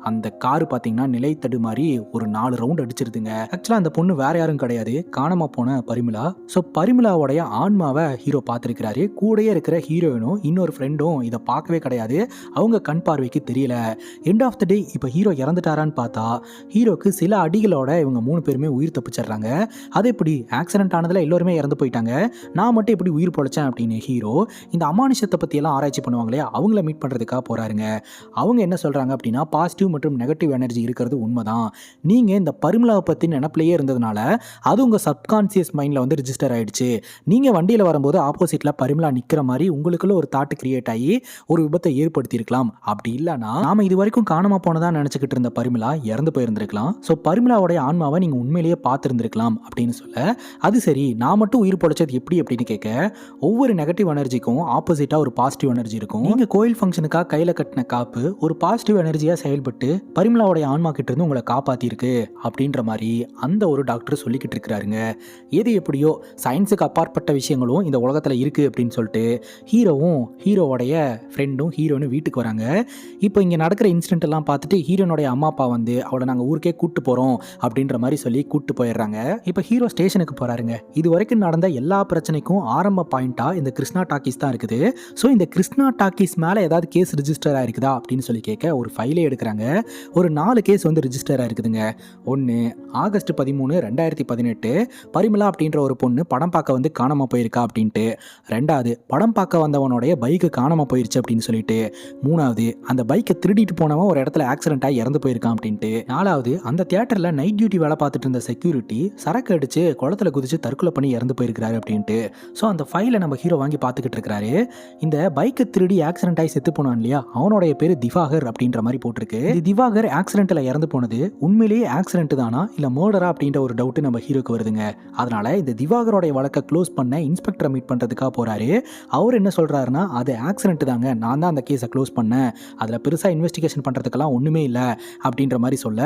அந்த காரு பார்த்தீங்கன்னா நிலை தடுமாறி ஒரு 4 ரவுண்ட் அடிச்சிருதுங்க. ஆக்சுவலாக அந்த பொண்ணு வேற யாரும் கிடையாது, காணாம போன பரிமளா. ஸோ பரிமளாவுடைய ஆன்மாவை ஹீரோ பார்த்துருக்கிறாரு. கூடயே இருக்கிற ஹீரோயினும் இன்னொரு ஃப்ரெண்டும் இதை பார்க்கவே கிடையாது. அவங்க கண் பார்வைக்கு தெரியல. எண்ட் ஆஃப் த டே இப்போ ஹீரோ இறந்துட்டாரான்னு பார்த்தா ஹீரோக்கு சில அடிகளோட இவங்க 3 பேருமே உயிர் தப்பிச்சிடுறாங்க. அது எப்படி ஆக்சிடென்ட் ஆனதில் எல்லோருமே இறந்து போயிட்டாங்க, நான் மட்டும் எப்படி உயிர் பொழைச்சேன் அப்படின்னு ஹீரோ இந்த அமானுஷத்தை பற்றி எல்லாம் ஆராய்ச்சி பண்ணுவாங்களே அவங்கள மீட் பண்ணுறதுக்காக போகிறாருங்க. அவங்க என்ன சொல்கிறாங்க அப்படின்னா, பாசிட்டிவ் மற்றும் நெகட்டிவ் எனர்ஜி இருக்கிறது உண்மைதான். நீங்கள் இந்த பரிமளாவை பற்றி நினப்பிலேயே இருந்ததுனால அது உங்கள் சப்கான்சியஸ் மைண்டில் வந்து ரிஜிஸ்டர் ஆகிடுச்சு. நீங்கள் வண்டியில் வரும்போது ஆப்போசிட்டில் பரிமளா நிற்கிற மாதிரி உங்களுக்குள்ள ஒரு தாட் கிரியேட் ஆகி ஒரு விபத்தை ஏற்படுத்தியிருக்கலாம். அப்படி இல்லைனா நாம் இது வரைக்கும் காணாமல் போனதான் நினச்சிக்கிட்டு இருந்த பரிமளா இறந்து போயிருந்திருக்கலாம். ஸோ பரிமளாவுடைய ஆன்மாவை நீங்கள் உண்மையிலேயே பார்த்துருந்துருக்கலாம் அப்படின்னு சொல்ல, அது சரி நான் மட்டும் உயிர் பொழைச்சது எப்படி அப்படின்னு கேட்க, ஒவ்வொரு நெகட்டிவ் எனர்ஜிக்கும் ஆப்போசிட்டாக ஒரு பாசிட்டிவ் எனர்ஜி இருக்கும். நீங்கள் கோயில் ஃபங்க்ஷனுக்காக கையில் கட்டின காப்பு ஒரு பாசிட்டிவ் எனர்ஜியாக செயல்பட்டு பரிமளாவுடைய ஆன்மா கிட்ட இருந்து உங்களை காப்பாற்றிருக்கு அப்படின்ற மாதிரி அந்த ஒரு டாக்டர் சொல்லிக்கிட்டு இருக்கிறாருங்க. எது எப்படியோ சயின்ஸுக்கு அப்பாற்பட்ட விஷயங்களும் இந்த உலகத்தில் இருக்குது அப்படின்னு சொல்லிட்டு ஹீரோவும் ஹீரோவோடைய ஃப்ரெண்டும் ஹீரோனும் வீட்டுக்கு வராங்க. இப்போ இங்கே நடக்கிற இன்சிடென்ட் எல்லாம் பார்த்துட்டு ஹீரோனுடைய அம்மா அப்பா வந்து அவளை நாங்கள் ஊருக்கே கூப்பிட்டு போகிறோம் அப்படின்ற மாதிரி சொல்லி கூப்பிட்டு போயிடுறாங்க. இப்போ ஹீரோ ஸ்டேஷனுக்கு போகிறாருங்க. இது வரைக்கும் நடந்த எல்லா பிரச்சனைக்கும் ஆரம்ப பாயிண்ட்டாக இந்த கிருஷ்ணா டாக்கீஸ் தான் இருக்குது. ஸோ இந்த கிருஷ்ணா டாக்கீஸ் மேலே ஏதாவது கேஸ் ரிஜிஸ்டர் ஆயிருக்குதா அப்படின்னு சொல்லி கேட்க ஒரு ஃபைலே எடுக்கிறாங்க. ஒரு 4 கேஸ் வந்து ரிஜிஸ்டர் ஆயிருக்குதுங்க. 1 ஆகஸ்ட் 13, 2018 பரிமளா அப்படின்ற ஒரு பொண்ணு படம் பார்க்க வந்து காணாமல் போயிருக்கா அப்படின்ட்டு. 2வது படம் பார்க்க வந்தவனுடைய பைக்கு காணாமல் போயிருச்சு அப்படின்னு சொல்லிட்டு. 3வது அந்த பைக்கை திருடிட்டு போனவன் ஒரு இடத்துல ஆக்சிடென்ட் ஆகி இறந்து போயிருக்கான் அப்படின்ட்டு. 4வது அந்த தியேட்டரில் நைட் டியூட்டி வேலை பார்த்துட்டு இருந்த செக்யூரிட்டி சரக்கு அடிச்சு குளத்துல குதிச்சு தற்கொலை பண்ணி இறந்து போயிருக்கிறாரு அப்படின்ட்டு. ஸோ அந்த ஃபைலை நம்ம ஹீரோ வாங்கி பார்த்துக்கிட்டு இருக்கிறாரு. இந்த பைக்கை திருடி ஆக்சிடென்ட் ஆகி செத்து போனான் இல்லையா, அவனுடைய பேர் திவாகர் அப்படின்ற மாதிரி போட்டிருக்கு. இந்த திவாகர் ஆக்சிடென்ட்ல இறந்து போனது உண்மையிலேயே ஆக்சிடென்ட் தானா இல்லை மர்டரா அப்படின்ற ஒரு டவுட் நம்ம ஹீரோக்கு வருதுங்க. அதனால இந்த திவாகரோடைய வழக்கை க்ளோஸ் பண்ண இன்ஸ்பெக்டரை மீட் பண்ணுறதுக்காக போறாரு. அவர் என்ன சொல்றாருன்னா, அது ஆக்சிடென்ட் தாங்க, நான் தான் அந்த கேஸை க்ளோஸ் பண்ணேன், அதில் பெருசாக இன்வெஸ்டிகேஷன் பண்ணுறதுக்கெல்லாம் ஒன்றுமே இல்லை அப்படின்ற மாதிரி சொல்ல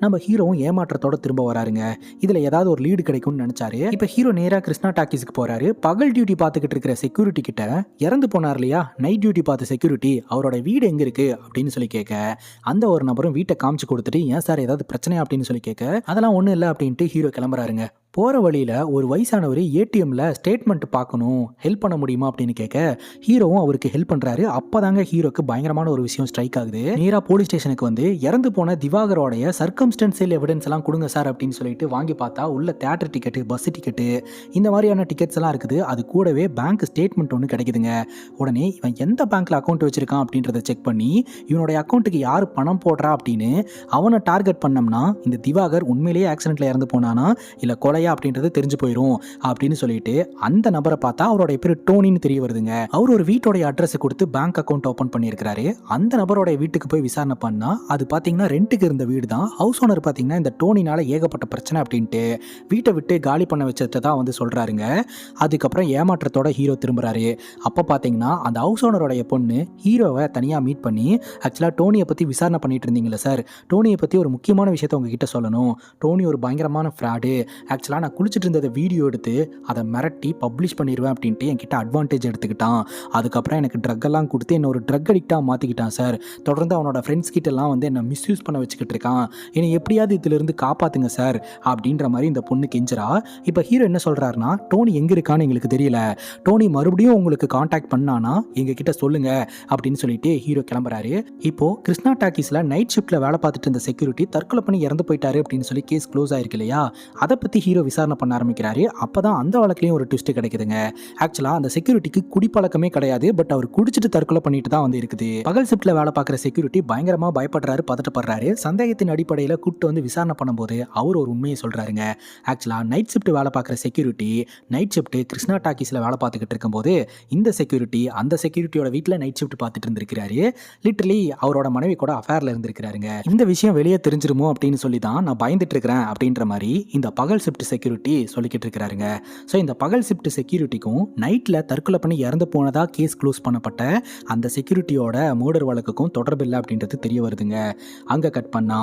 நம்ம ஹீரோவும் ஏமாற்றத்தோட திரும்ப வராருங்க. இதில் ஏதாவது ஒரு லீடு கிடைக்கும்னு நினச்சாரு. இப்போ ஹீரோ நேராக கிருஷ்ணா டாக்கீஸ்க்கு போறாரு. பகல் டியூட்டி பார்த்துக்கிட்டு இருக்கிற செக்யூரிட்டி கிட்ட இறந்து போனார் இல்லையா நைட் டியூட்டி பார்த்த செக்யூரிட்டி, அவரோட வீடு எங்கே இருக்கு அப்படின்னு சொல்லி கேட்க, அந்த ஒரு நபரும் வீட்டை காமிச்சு கொடுத்துட்டு, ஏன் சார் ஏதாவது பிரச்சனை அப்படின்னு சொல்லி கேட்க, அதெல்லாம் ஒன்றும் இல்லை அப்படின்ட்டு ஹீரோ கிளம்புறாருங்க. போகிற வழியில் ஒரு வயசானவர் ஏடிஎம்மில் ஸ்டேட்மெண்ட் பார்க்கணும், ஹெல்ப் பண்ண முடியுமா அப்படின்னு கேட்க ஹீரோவும் அவருக்கு ஹெல்ப் பண்ணுறாரு. அப்போ தாங்க ஹீரோக்கு பயங்கரமான ஒரு விஷயம் ஸ்ட்ரைக் ஆகுது. நேராக போலீஸ் ஸ்டேஷனுக்கு வந்து இறந்து போன திவாகரோடைய சர்க்கம்ஸ்டன்சியல் எவிடன்ஸ் எல்லாம் கொடுங்க சார் அப்படின்னு சொல்லிட்டு வாங்கி பார்த்தா உள்ள தியேட்டர் டிக்கெட்டு, பஸ் டிக்கெட்டு, இந்த மாதிரியான டிக்கெட்ஸ் எல்லாம் இருக்குது. அது கூடவே பேங்க் ஸ்டேட்மெண்ட் ஒன்று கிடைக்குதுங்க. உடனே இவன் எந்த பேங்க்கில் அக்கௌண்ட் வச்சிருக்கான் அப்படின்றத செக் பண்ணி இவனுடைய அக்கௌண்ட்டுக்கு யார் பணம் போடுறா அப்படின்னு அவனை டார்கெட் பண்ணோம்னா இந்த திவாகர் உண்மையிலேயே ஆக்சிடென்ட்ல இறந்து போனானா இல்லை கொலையா இல்லையா அப்படின்றது தெரிஞ்சு போயிடும் அப்படின்னு சொல்லிட்டு அந்த நபரை பார்த்தா அவருடைய பேர் டோனின்னு தெரிய வருதுங்க. அவர் ஒரு வீட்டோட அட்ரஸ் கொடுத்து பேங்க் அக்கௌண்ட் ஓபன் பண்ணியிருக்காரு. அந்த நபரோட வீட்டுக்கு போய் விசாரணை பண்ணா அது பாத்தீங்கன்னா ரெண்டுக்கு இருந்த வீடு தான். ஹவுஸ் ஓனர் பாத்தீங்கன்னா இந்த டோனினால ஏகப்பட்ட பிரச்சனை அப்படின்ட்டு வீட்டை விட்டு காலி பண்ண வச்சதை தான் வந்து சொல்றாருங்க. அதுக்கப்புறம் ஏமாற்றத்தோட ஹீரோ திரும்புறாரு. அப்ப பாத்தீங்கன்னா அந்த ஹவுஸ் ஓனரோடைய பொண்ணு ஹீரோவை தனியா மீட் பண்ணி, ஆக்சுவலா டோனியை பத்தி விசாரணை பண்ணிட்டு இருந்தீங்களா சார், டோனியை பத்தி ஒரு முக்கியமான விஷயத்த உங்ககிட்ட சொல்லணும். டோனி ஒரு பயங்கரமான ஃப்ராடு. ஆக்சுவலா நான் குளிச்சுட்டு இருந்ததை வீடியோ எடுத்து அதை மிரட்டி பப்ளிஷ் பண்ணிடுவேன் அப்படின்ட்டு என்கிட்ட அட்வான்டேஜ் எடுத்துக்கிட்டான். அதுக்கப்புறம் எனக்கு ட்ரக் எல்லாம் கொடுத்து என்ன ஒரு ட்ரக் அடிக்டாக மாற்றிக்கிட்டான் சார். தொடர்ந்து அவனோட ஃப்ரெண்ட்ஸ் கிட்டலாம் வந்து என்னை மிஸ்யூஸ் பண்ண வச்சுக்கிட்டு இருக்கான். என்னை எப்படியாவது இதிலிருந்து காப்பாற்றுங்க சார் அப்படின்ற மாதிரி இந்த பொண்ணு கெஞ்சிரா. இப்போ ஹீரோ என்ன சொல்கிறாருன்னா, டோனி எங்கே இருக்கான்னு எங்களுக்கு தெரியல, டோனி மறுபடியும் உங்களுக்கு காண்டாக்ட் பண்ணானா எங்ககிட்ட சொல்லுங்க அப்படின்னு சொல்லிட்டு ஹீரோ கிளம்புறாரு. இப்போ கிருஷ்ணா டாக்கீஸில் நைட் ஷிஃப்ட்டில் வேலை பார்த்துட்டு இருந்த செக்யூரிட்டி தற்கொலை பண்ணி இறந்து போயிட்டாரு அப்படின்னு சொல்லி கேஸ் க்ளோஸ் ஆயிருக்கு இல்லையா, அதை பற்றி ஹீரோ விசாரணை பண்ண ஆரம்பிக்கிறாரு. அப்போ தான் அந்த வழக்குலையும் ஒரு ட்விஸ்ட் கிடைக்குதுங்க. ஆக்சுவலாக அந்த செக்யூரிட்டிக்கு குடிப்பழக்கமே கிடையாது, பட் அவர் குடிச்சிட்டு தற்கொலை பண்ணிட்டு தான் வந்து இருக்குது. பகல் ஷிஃப்ட்ல வேலை பார்க்குற செக்யூரிட்டி பயங்கரமா பயப்படுறாரு, பதட்டப்படுறாரு. சந்தேகத்தின் அடிப்படையில் கூப்பிட்டு வந்து விசாரணை பண்ணும்போது அவர் ஒரு உண்மையை சொல்றாருங்க. ஆக்சுவலா நைட் ஷிஃப்ட் வேலை பார்க்குற செக்யூரிட்டி நைட் ஷிஃப்ட் கிருஷ்ணா டாக்கீஸ்ல வேலை பார்த்துக்கிட்டு இருக்கும்போது இந்த செக்யூரிட்டி அந்த செக்யூரிட்டியோட வீட்டில் நைட் ஷிஃப்ட் பார்த்துட்டு இருந்திருக்கிறாரு. லிட்டரலி அவரோட மனைவி கூட அஃபேர்ல இருந்திருக்கிறாருங்க. இந்த விஷயம் வெளியே தெரிஞ்சிருமோ அப்படின்னு சொல்லி தான் நான் பயந்துட்டு இருக்கிறேன் அப்படின்ற மாதிரி இந்த பகல் ஷிஃப்ட் செக்யூரிட்டி சொல்லிக்கிட்டு இருக்கிறாருங்க. ஸோ இந்த பகல் ஷிஃப்ட் செக்யூரிட்டிக்கும் நைட்ல தற்கொலை பண்ணி இறந்து போனதா கேஸ் க்ளோஸ் பண்ணப்பட்ட அந்த செக்யூரிட்டியோட மர்டர் வழக்குக்கும் தொடர்பு இல்லை அப்படின்றது தெரிய வருதுங்க. அங்கே கட் பண்ணா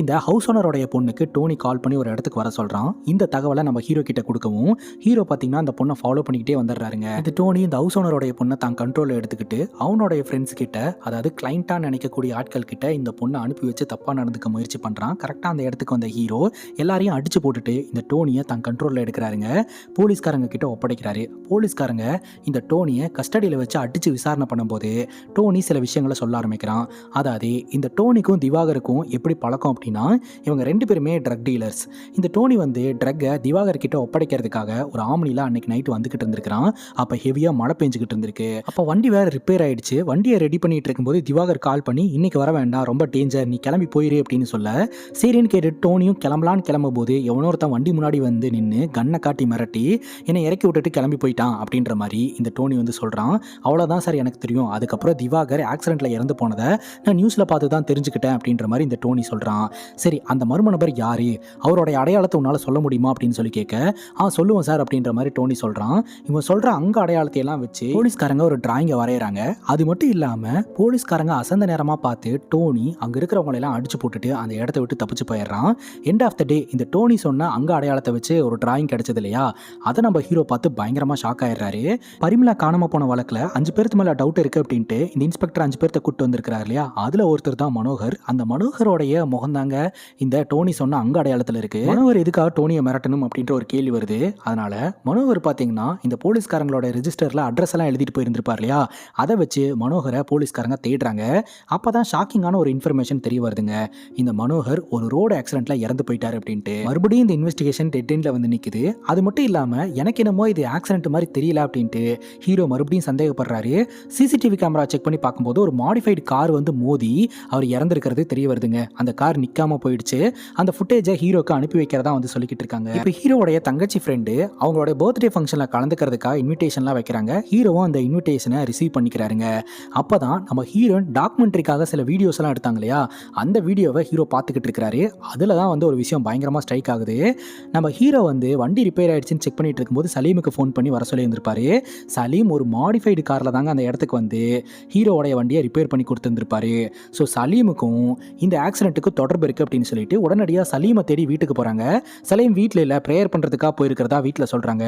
இந்த ஹவுஸ் ஓனரோடைய பொண்ணுக்கு டோனி கால் பண்ணி ஒரு இடத்துக்கு வர சொல்கிறான். இந்த தகவலை நம்ம ஹீரோ கிட்ட கொடுக்கவும் ஹீரோ பார்த்தீங்கன்னா அந்த பொண்ணை ஃபாலோ பண்ணிக்கிட்டே வந்துடுறாருங்க. இந்த டோனி இந்த ஹவுஸ் ஓனரோடைய பொண்ணை தான் கண்ட்ரோலில் எடுத்துக்கிட்டு அவனோடைய ஃப்ரெண்ட்ஸ் கிட்ட, அதாவது கிளைண்டாக நினைக்கக்கூடிய ஆட்கள் கிட்ட இந்த பொண்ணை அனுப்பி வச்சு தப்பாக நடந்துக்க முயற்சி பண்ணுறான். கரெக்டாக அந்த இடத்துக்கு வந்த ஹீரோ எல்லாரையும் அடிச்சு போட்டுட்டு இந்த டோனியை தான் கண்ட்ரோலில் எடுக்கிறாருங்க. போலீஸ்காரங்க கிட்ட ஒப்படைக்கிறாரு. போலீஸ்காரங்க இந்த டோனியை கஸ்டடியில் வச்சு அடித்து விசாரணை பண்ணும்போது டோனி சில விஷயங்களை சொல்ல ஆரம்பிக்கிறான். அதாவது இந்த டோனிக்கும் திவாகருக்கும் எப்படி பழக்கம் அப்படின்னா, இவங்க ரெண்டு பேருமே ட்ரக் டீலர்ஸ். இந்த டோனி வந்து ட்ரக்கை திவாகர் கிட்ட ஒப்படைக்கிறதுக்காக ஒரு ஆம்னியில் அன்னைக்கு நைட்டு வந்துகிட்டு இருந்திருக்கிறான். அப்போ ஹெவியாக மழை பெஞ்சுக்கிட்டு இருந்திருக்கு. அப்போ வண்டி வேறு ரிப்பேர் ஆயிடுச்சு. வண்டியை ரெடி பண்ணிட்டு இருக்கும்போது திவாகர் கால் பண்ணி இன்னைக்கு வர வேண்டாம், ரொம்ப டேஞ்சர், நீ கிளம்பி போயிரு அப்படின்னு சொல்ல, சரின்னு கேட்டு டோனியும் கிளம்பலான்னு கிளம்பும் போது எவனோ ஒருத்தன் வண்டி முன்னாடி வந்து நின்று கண்ணை காட்டி மிரட்டி என்னை இறக்கி விட்டுட்டு கிளம்பி போயிட்டான் அப்படின்ற மாதிரி இந்த டோனி வந்து சொல்கிறான். அவ்வளோதான் சார் எனக்கு தெரியும், அதுக்கப்புறம் திவாகர் ஆக்சிடென்ட்ல இறந்து போனதை நான் நியூஸில் பார்த்து தான் தெரிஞ்சுக்கிட்டேன் அப்படின்ற மாதிரி இந்த டோனி சொல்கிறான். சரி, அந்த மர்ம நபர் யாரு, அவருடைய அடையாளத்தை உன்னால் சொல்ல முடியுமா அப்படின்னு சொல்லி கேட்க, சொல்லுவோம் சார் அப்படின்ற மாதிரி டோனி சொல்கிறான். இவன் சொல்கிற அங்க அடையாளத்தை எல்லாம் வச்சு போலீஸ்காரங்க ஒரு டிராயிங்கை வரைகிறாங்க. அது மட்டும் இல்லாமல் போலீஸ்காரங்க அசந்த நேரமாக பார்த்து டோனி அங்கே இருக்கிறவங்களெல்லாம் அடிச்சு போட்டுட்டு அந்த இடத்த விட்டு தப்பிச்சு போயிடுறான். எண்ட் ஆஃப் த டே இந்த டோனி சொன்ன அங்க அடையாளத்தை வச்சு ஒரு டிராயிங் கிடைச்சது இல்லையா, அதை நம்ம ஹீரோ பார்த்து பயங்கரமாக ஷாக் ஆயிடுறாரு. பரிமளா காணாம போன வழக்கில் 5 பேருக்கு மேலே டவுட் இருக்கு அப்படின்ட்டு இந்த இன்ஸ்பெக்டர் 5 பேர்த்த கூட்டு வந்திருக்கிறார் இல்லையா, அதில் ஒருத்தர் தான் மனோகர். அந்த மனோகரோடைய முகந்தாங்க இந்த டோனி சொன்ன அங்க அடையாளத்தில் இருக்கு. மனோகர் எதுக்காக டோனியை மிரட்டணும் அப்படின்ற ஒரு கேள்வி வருது. அதனால மனோகர் பார்த்தீங்கன்னா இந்த போலீஸ்காரங்களோட ரெஜிஸ்டர்ல அட்ரஸ் எல்லாம் எழுதிட்டு போயிருந்திருப்பார் இல்லையா, அதை வச்சு மனோகரை போலீஸ்காரங்க தேடுறாங்க. அப்பதான் ஷாக்கிங்கான ஒரு இன்ஃபர்மேஷன் தெரிய வருதுங்க. இந்த மனோகர் ஒரு ரோடு ஆக்சிடென்ட்ல இறந்து போயிட்டாரு அப்படின்ட்டு. மறுபடியும் இந்த இன்வெஸ்டிகேஷன் டெட் எண்ட்ல வந்து நிக்குது. அது மட்டும் இல்லாம எனக்கு என்னமோ இது ஆக்சிடென்ட் மாதிரி தெரியல அப்படின்ட்டு ஹீரோ மறுபடியும் சந்தேகப்படுறாரு. சிசிடிவி கேமரா செக் பண்ணி பார்க்கும்போது ஒரு மாடிஃபைடு கார் வந்து மோதி அவர் இறந்திருக்கிறது தெரிய வருதுங்க. அந்த கார் நிக்காம போயிடுச்சு. அந்த ஃபுட்டேஜை ஹீரோக்கு அனுப்பி வைக்கிறதா வந்து சொல்லிக்கிட்டு இருக்காங்க. இப்போ ஹீரோடைய தங்கச்சி ஃப்ரெண்டு அவங்களோட பர்த்டே ஃபங்க்ஷன்ல கலந்துக்கிறதுக்காக இன்விடேஷன்லாம் வைக்கிறாங்க. ஹீரோவும் அந்த இன்விடேஷனை ரிசீவ் பண்ணிக்கிறாருங்க. அப்பதான் நம்ம ஹீரோயின் டாக்குமெண்ட்ரிக்காக சில வீடியோஸ் எல்லாம் எடுத்தாங்க இல்லையா, அந்த வீடியோவை ஹீரோ பார்த்துக்கிட்டு இருக்கிறாரு. அதில் தான் வந்து ஒரு விஷயம் பயங்கரமாக ஸ்ட்ரைக் ஆகுது. நம்ம ஹீரோ வந்து வண்டி ரிப்பேர் ஆயிடுச்சுன்னு செக் பண்ணிட்டு இருக்கும்போது சலீமுக்கு ஃபோன் பண்ணி வர சொல்லி இருந்திருப்பாரு. சலீம் ஒரு மாடிஃபைடு காரில் தாங்க அந்த இடத்துக்கு வந்து ஹீரோவோடைய வண்டியை ரிப்பேர் பண்ணி கொடுத்துருந்துருப்பாரு. ஸோ சலீமுக்கும் இந்த ஆக்சிடென்ட்டுக்கு தொடர்பு இருக்குது அப்படின்னு சொல்லிட்டு உடனடியாக சலீமை தேடி வீட்டுக்கு போகிறாங்க. சலீம் வீட்டில் இல்லை, ப்ரேயர் பண்ணுறதுக்காக போயிருக்கிறதா வீட்டில் சொல்கிறாங்க.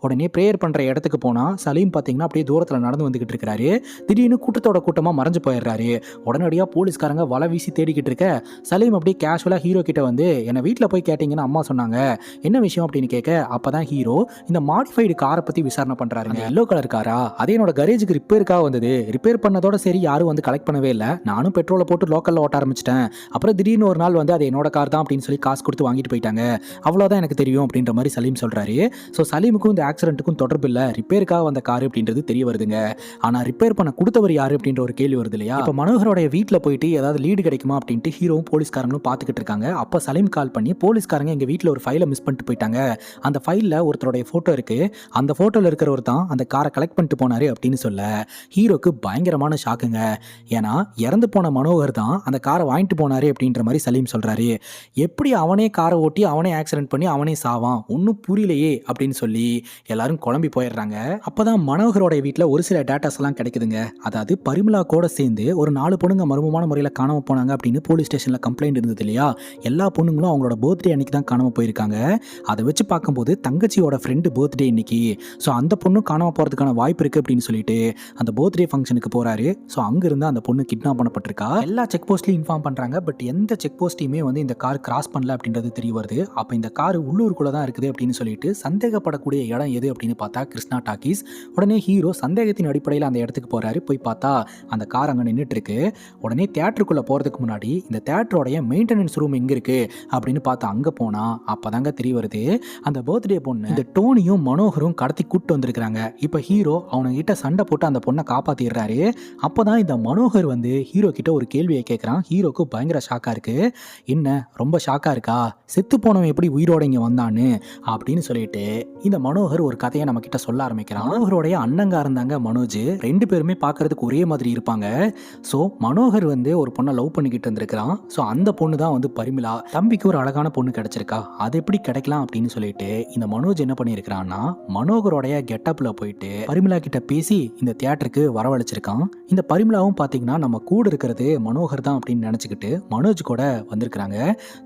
உடனே ப்ரேயர் பண்ணுற இடத்துக்கு போனால் சலீம் பார்த்தீங்கன்னா அப்படியே தூரத்தில் நடந்து வந்துக்கிட்டு இருக்கிறாரு. திடீர்னு கூட்டத்தோட கூட்டமாக மறைஞ்சு போயிடுறாரு. உடனடியாக போலீஸ்காரங்க வலை வீசி தேடிக்கிட்டு இருக்க சலீம் அப்படியே கேஷுவலாக ஹீரோ கிட்ட வந்து என்னை வீட்டில் போய் கேட்டிங்கன்னு அம்மா சொன்னாங்க, என்ன விஷயம் அப்படின்னு கேட்க, அப்பதான் ஹீரோ இந்த மாடிஃபைடு காரை பற்றி விசாரணை பண்ணுறாருங்க. எல்லோ கலர் காரா, அதே என்னோட கரேஜுக்கு ரிப்பேருக்காக வந்தது. ரிப்பேர் பண்ணதோட சரி யாரும் வந்து கலெக்ட் பண்ணவே இல்லை. நானும் பெட்ரோலை போட்டு லோக்கலில் ஓட்ட ஆரம்பிச்சிட்டேன். அப்புறம் திடீர்னு ஒரு நாள் வந்து அது என்னோட கார் தான் அப்படின்னு சொல்லி காசு கொடுத்து வாங்கிட்டு போயிட்டாங்க. அவ்வளோதான் எனக்கு தெரியும் அப்படின்ற மாதிரி சலீம் சொல்கிறாரு. ஸோ சலீமுக்கும் இந்த ஆக்சிடென்ட்டுக்கும் தொடர்பு இல்லை, ரிப்பேருக்காக வந்த கார் அப்படின்றது தெரிய வருதுங்க. ஆனால் ரிப்பேர் பண்ண கொடுத்தவர் யார் அப்படின்ற ஒரு கேள்வி வருது இல்லையா. இப்போ மனோகரோடைய வீட்டில் போயிட்டு ஏதாவது லீடு கிடைக்குமா அப்படின்ட்டு ஹீரோவும் போலீஸ்காரங்களும் பார்த்துக்கிட்டு இருக்காங்க. அப்போ சலீம் கால் பண்ணி போலீஸ்காரங்க எங்கள் வீட்டில் ஒரு ஃபைலை மிஸ் பண்ணிட்டு போயிட்டாங்க. அந்த ஃபைலில் ஒருத்தருடைய ஃபோட்டோ இருக்குது, அந்த ஃபோட்டோவில் இருக்கிறவர் தான் அந்த காரை கலெக்ட் பண்ணிட்டு போனார் அப்படின்னு சொல்ல ஹீரோக்கு பயங்கரமான ஷாக்குங்க. ஏன்னா இறந்து போன மனோகர் தான் அந்த காரை வாங்கிட்டு போனார் அப்படின்ற மாதிரி சலீம் சொல்கிறாரு. எப்படி அவனே காரை ஓட்டி அவனே ஆக்சிடென்ட் பண்ணி அவனே சாவான், ஒன்றும் புரியலையே அப்படின்னு சொல்லி எல்லாரும் குழம்பி போயிடுறாங்க. அப்போ தான் மனோகரோடைய வீட்டில் ஒரு சில டேட்டாஸ் எல்லாம் கிடைக்குதுங்க. அதாவது பரிமளா கூட சேர்ந்து ஒரு 4 பொண்ணுங்க மர்மமான முறையில் காணாமல் போனாங்க அப்படின்னு போலீஸ் ஸ்டேஷனில் கம்ப்ளைண்ட் இருந்தது இல்லையா. எல்லா பொண்ணுங்களும் அவங்களோட பர்த்டே அன்னைக்கு தான் காணாமல் போயிருக்காங்க. அதை வச்சு பார்க்கும்போது தங்கச்சியோட ஃப்ரெண்டு பர்த்டே இன்னைக்கு, ஸோ அந்த பொண்ணு காணாமல் போகிறதுக்கான வாய்ப்பு இருக்குது அப்படின்னு சொல்லிட்டு அந்த பர்த்டே ஃபங்க்ஷனுக்கு போகிறாரு. ஸோ அங்கிருந்து அந்த பொண்ணு கிட்னாப் பண்ணப்பட்டிருக்கா. எல்லா செக் போஸ்ட்லையும் இன்ஃபார்ம் பண்ணுறாங்க. பட் எந்த செக் போஸ்ட்டையுமே வந்து இந்த கார் கிராஸ் பண்ணல அப்படின்றது தெரிய வருது. அப்போ இந்த கார் உள்ளூருக்குள்ளே தான் இருக்குது அப்படின்னு சொல்லிட்டு சந்தேகப்படக்கூடிய இடம் எது அப்படின்னு பார்த்தா கிருஷ்ணா டாக்கீஸ். உடனே ஹீரோ சந்தேகத்தின் அடிப்படையில் அந்த இடத்துக்கு போகிறாரு. போய் பார்த்தா அந்த கார் அங்கே நின்றுட்டு இருக்கு. உடனே தியேட்டருக்குள்ளே போகிறதுக்கு முன்னாடி இந்த தியேட்டரோடைய மெயின்டெனன்ஸ் ரூம் எங்கே இருக்குது அப்படின்னு பார்த்து அங்கே போனால் அப்போ தாங்க தெரிய வருது அந்த பர்த்டே பொண்ணு இந்த டோனியும் மனோகரும் கடத்தி கூட்டு வந்திருக்கிறாங்க. இப்போ ஹீரோ அவனுக்கிட்ட சண்டை போட்டு அந்த பொண்ணை காப்பாற்றிடுறாரு. அப்போ தான் இந்த மனோகர் வந்து ஹீரோ கிட்ட ஒரு கேள்வியை கேட்குறான். ஹீரோக்கு பயங்கர ஷாக்காக இருக்குது. என்ன ரொம்ப ஷாக்காக இருக்கா, செத்து போனவன் எப்படி உயிரோட இங்கே வந்தான்னு அப்படின்னு சொல்லிட்டு இந்த மனோகர் ஒரு கதையை நம்ம கிட்ட சொல்ல ஆரம்பிக்கிறான். மனோகருடைய அண்ணங்க இருந்தாங்க மனோஜ், 2 பேருமே பார்க்கறதுக்கு ஒரே மாதிரி இருப்பாங்க. ஸோ மனோகர் வந்து ஒரு பொண்ணை லவ் பண்ணிக்கிட்டு இருந்திருக்கிறான். ஸோ அந்த பொண்ணு தான் வந்து பரிமளா. தம்பிக்கு ஒரு அழகான பொண்ணு கிடைச்சிருக்கா, அது எப்படி கிடைக்கலாம் அப்படின்னு சொல்லிட்டு இந்த மனோஜ் என்ன பண்ணியிருக்கிறான்னா மனோகரோடைய கெட்டப்ல போயிட்டு பரிமளா கிட்ட பேசி இந்த தியேட்டருக்கு வரவழைச்சிருக்கான். இந்த பரிமளாவும் பார்த்தீங்கன்னா நம்ம கூட இருக்கிறது மனோகர் தான் அப்படின்னு நினச்சிக்கிட்டு மனோஜ் கூட வந்திருக்கிறாங்க.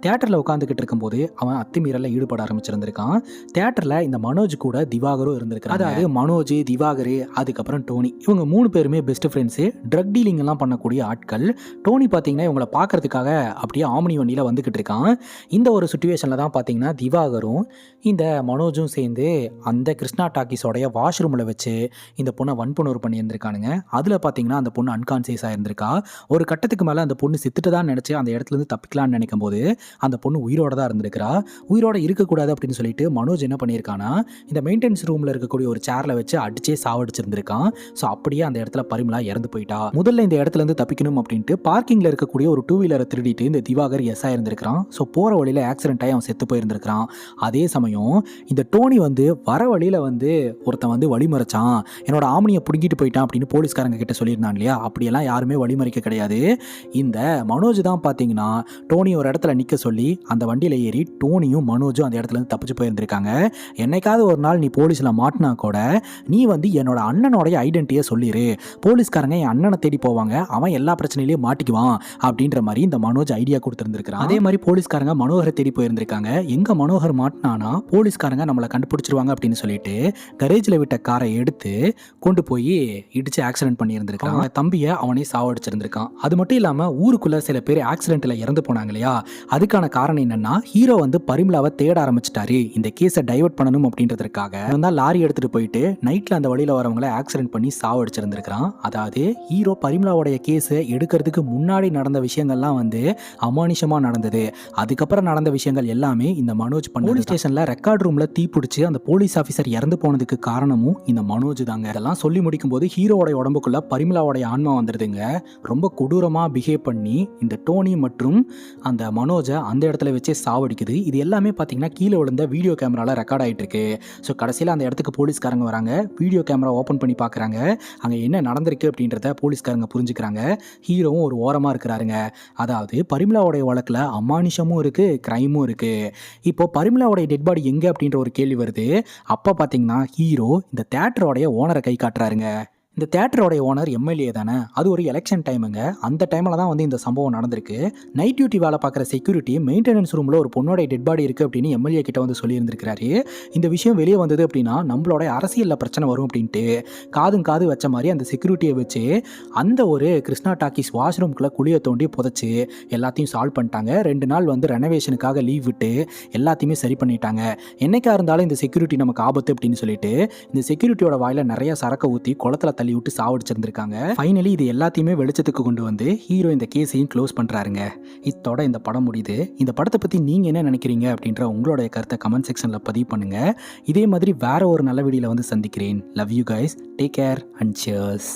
தியேட்டரில் உட்காந்துக்கிட்டு இருக்கும்போது அவன் அத்துமீறலில் ஈடுபட ஆரம்பிச்சிருந்திருக்கான். தியேட்டரில் இந்த மனோஜ் கூட திவாகரும் இருந்திருக்காங்க. அதாவது மனோஜ், திவாகர், அதுக்கப்புறம் டோனி, இவங்க 3 பேருமே பெஸ்ட் ஃப்ரெண்ட்ஸு. ட்ரக் டீலிங் எல்லாம் பண்ணக்கூடிய ஆட்கள். டோனி பார்த்தீங்கன்னா இவங்களை பார்க்கறதுக்காக அப்படியே ஆம்னி வண்டியில் வந்துக்கிட்டு இருக்கான். இந்த ஒரு சுச்சுவேஷனில் தான் பார்த்தீங்கன்னா திவாகரும் இந்த மனோஜும் சேர்ந்து அந்த கிருஷ்ணா டாக்கீஸோடைய வாஷ்ரூமில் வச்சு இந்த பொண்ணை வன்புணர்வு பண்ணி இருந்திருக்கானுங்க. அதில் பார்த்தீங்கன்னா அந்த பொண்ணு அன்கான்சியஸாக இருந்திருக்கா. ஒரு கட்டத்துக்கு மேலே அந்த பொண்ணு செத்துட்டு தான் நினச்சி அந்த இடத்துலேருந்து தப்பிக்கலான்னு நினைக்கும் போது அந்த பொண்ணு உயிரோட தான் இருந்திருக்கிறா. உயிரோட இருக்கக்கூடாது அப்படின்னு சொல்லிட்டு மனோஜ் என்ன பண்ணியிருக்கானா இந்த மெயின்டெனன்ஸ் ரூமில் இருக்கக்கூடிய ஒரு சேரில் வச்சு அடிச்சே சாவடிச்சிருந்திருக்கான். ஸோ அப்படியே அந்த இடத்துல பரிமளா இறந்து போயிட்டா. முதல்ல இந்த இடத்துலேருந்து தப்பிக்கணும் அப்படின்ட்டு பார்க்கிங்கில் இருக்கக்கூடிய ஒரு 2 வீலரை திருடிட்டு இந்த திவாகர் எஸ்ஸாக இருந்திருக்கிறான். ஸோ போகிற வழியில் ஆக்சிடென்ட் ஆகி அவன் செத்து போயிருந்திருக்கிறான். அதே சமயம் இந்த டோனி வந்து வர வழியில் வந்து ஒருத்தன் வந்து வழிமறைச்சான், என்னோட ஆமணியை பிடிக்கிட்டு போயிட்டான் அப்படின்னு போலீஸ்காரங்க கிட்ட சொல்லியிருந்தான் இல்லையா. அப்படியெல்லாம் யாருமே வழிமறைக்க கிடையாது. இந்த மனோஜ் தான் பார்த்தீங்கன்னா டோனி ஒரு இடத்துல நிற்க சொல்லி அந்த வண்டியில் ஏறி டோனியும் மனோஜும் அந்த இடத்துல இருந்து தப்பிச்சு போயிருந்திருக்காங்க. என்னைக்காவது ஒரு நாள் நீ போலீஸில் மாட்டினா கூட நீ வந்து என்னோட அண்ணனோடைய ஐடென்டிட்டியை சொல்லிடு, போலீஸ்காரங்க என் அண்ணனை தேடி போவாங்க, அவன் எல்லா பிரச்சனையிலையும் மாட்டிக்குவான் அப்படின்ற மாதிரி இந்த மனோஜ் ஐடியா கொடுத்துருந்துருக்கான். அதே மாதிரி போலீஸ்காரங்க மனோகரை தேடி போயிருந்திருக்காங்க. எங்க மனோகர் மாட்டினானா போலீஸ்காரங்க நம்மளை கண்டுபிடிச்சிருவாங்க அப்படின்னு சொல்லிட்டு கரேஜில் விட்ட காரை எடுத்து கொண்டு போய் இடிச்சு ஆக்சிடென்ட் பண்ணியிருந்திருக்கான். அவன் தம்பியை அவனே சாவடிச்சிருந்திருக்கான். அது மட்டும் இல்லாமல் ஊருக்குள்ள சில பேர் ஆக்சிடென்ட்ல இறந்து போனாங்க இல்லையா. அதுக்கான காரணம் என்னன்னா ஹீரோ வந்து பரிமளாவை தேட ஆரம்பிச்சிட்டாரு. இந்த கேஸை டைவர்ட் பண்ணணும் அப்படின்றதுக்காக தான் லாரி எடுத்துட்டு போயிட்டு நைட்ல அந்த வழியில வரவங்களை ஆக்சிடென்ட் பண்ணி சாவடிச்சிருந்திருக்கான். அதாவது ஹீரோ பரிமளாவுடைய கேஸை எடுக்கிறதுக்கு முன்னாடி நடந்த விஷயங்கள்லாம் வந்து அமானுஷமா நடந்தது. அதுக்கப்புறம் நடந்த விஷயங்கள் எல்லாமே இந்த மனோஜ் பண்ண. போலீஸ் ஸ்டேஷன்ல ரெக்கார்ட் ரூம்ல தீ பிடிச்சி அந்த போலீஸ் ஆஃபீஸர் இறந்து போனதுக்கு காரணமும் இந்த மனோஜ் தாங்க. இதெல்லாம் சொல்லி முடிக்கும் போது ஹீரோவோட உடம்புக்குள்ள பரிமளாவோட ஆன்மா வந்துடுதுங்க. ரொம்ப கொடூரமா பிஹேவ் பண்ணி இந்த டோனி மற்றும் அந்த மனோஜை அந்த இடத்துல வச்சே சாவடிக்குது. இது எல்லாமே பார்த்தீங்கன்னா கீழே விழுந்த வீடியோ கேமரால ரெக்கார்ட் ஆகிட்டு இருக்கு. ஸோ கடைசியில் அந்த இடத்துக்கு போலீஸ்காரங்க வராங்க. வீடியோ கேமரா ஓப்பன் பண்ணி பார்க்குறாங்க. அங்கே என்ன நடந்திருக்கு அப்படின்றத போலீஸ்காரங்க புரிஞ்சுக்கிறாங்க. ஹீரோவும் ஒரு ஓரமாக இருக்கிறாருங்க. அதாவது பரிமளாவோடைய வழக்கில் அமானுஷமும் இருக்கு, கிரைமும் இருக்கு. இப்போ பரிமளாவோடைய டெட் பாடி எங்க அப்படின்ற ஒரு கேள்வி வருது. அப்போ பார்த்தீங்கன்னா ஹீரோ இந்த தியேட்டரோடைய ஓனரை கை காட்டுறாருங்க. இந்த தியேட்டரோடைய ஓனர் எம்எல்ஏ தானே, அது ஒரு எலெக்ஷன் டைமுங்க. அந்த டைமில் தான் வந்து இந்த சம்பவம் நடந்திருக்கு. நைட் டியூட்டி வேலை பார்க்குற செக்யூரிட்டி மெயின்டெனன்ஸ் ரூமில் ஒரு பொண்ணோட டெட் பாடி இருக்குது அப்படின்னு எம்எல்ஏ கிட்ட வந்து சொல்லியிருந்திருக்கிறாரு. இந்த விஷயம் வெளியே வந்தது அப்படின்னா நம்மளோட அரசியலில் பிரச்சனை வரும் அப்படின்ட்டு காது வச்ச மாதிரி அந்த செக்யூரிட்டியை வச்சு அந்த ஒரு கிருஷ்ணா டாக்கீஸ் வாஷ்ரூம்குள்ளே குழியை தோண்டி புதைச்சி எல்லாத்தையும் சால்வ் பண்ணிட்டாங்க. 2 நாள் வந்து ரெனோவேஷனுக்காக லீவ் விட்டு எல்லாத்தையுமே சரி பண்ணிட்டாங்க. என்னைக்கா இருந்தாலும் இந்த செக்யூரிட்டி நமக்கு ஆபத்து அப்படின்னு சொல்லிட்டு இந்த செக்யூரிட்டியோட வாயில நிறைய சரக்கை ஊற்றி குளத்துல தள்ளி விட்டு சாவடிச்சிருந்திருக்காங்க. ஃபைனலி இது எல்லாத்தையுமே வெளிச்சத்துக்கு கொண்டு வந்து ஹீரோ இந்த கேஸையும் க்ளோஸ் பண்றாருங்க. இதோட இந்த படம் முடியுது. இந்த படத்தை பத்தி நீங்க என்ன நினைக்கிறீங்க அப்படின்ற உங்களுடைய கருத்தை கமெண்ட் செக்ஷன்ல பதிவு பண்ணுங்க. இதே மாதிரி வேற ஒரு நல்ல வீடியோல வந்து சந்திக்கிறேன். Love you guys, take care and cheers.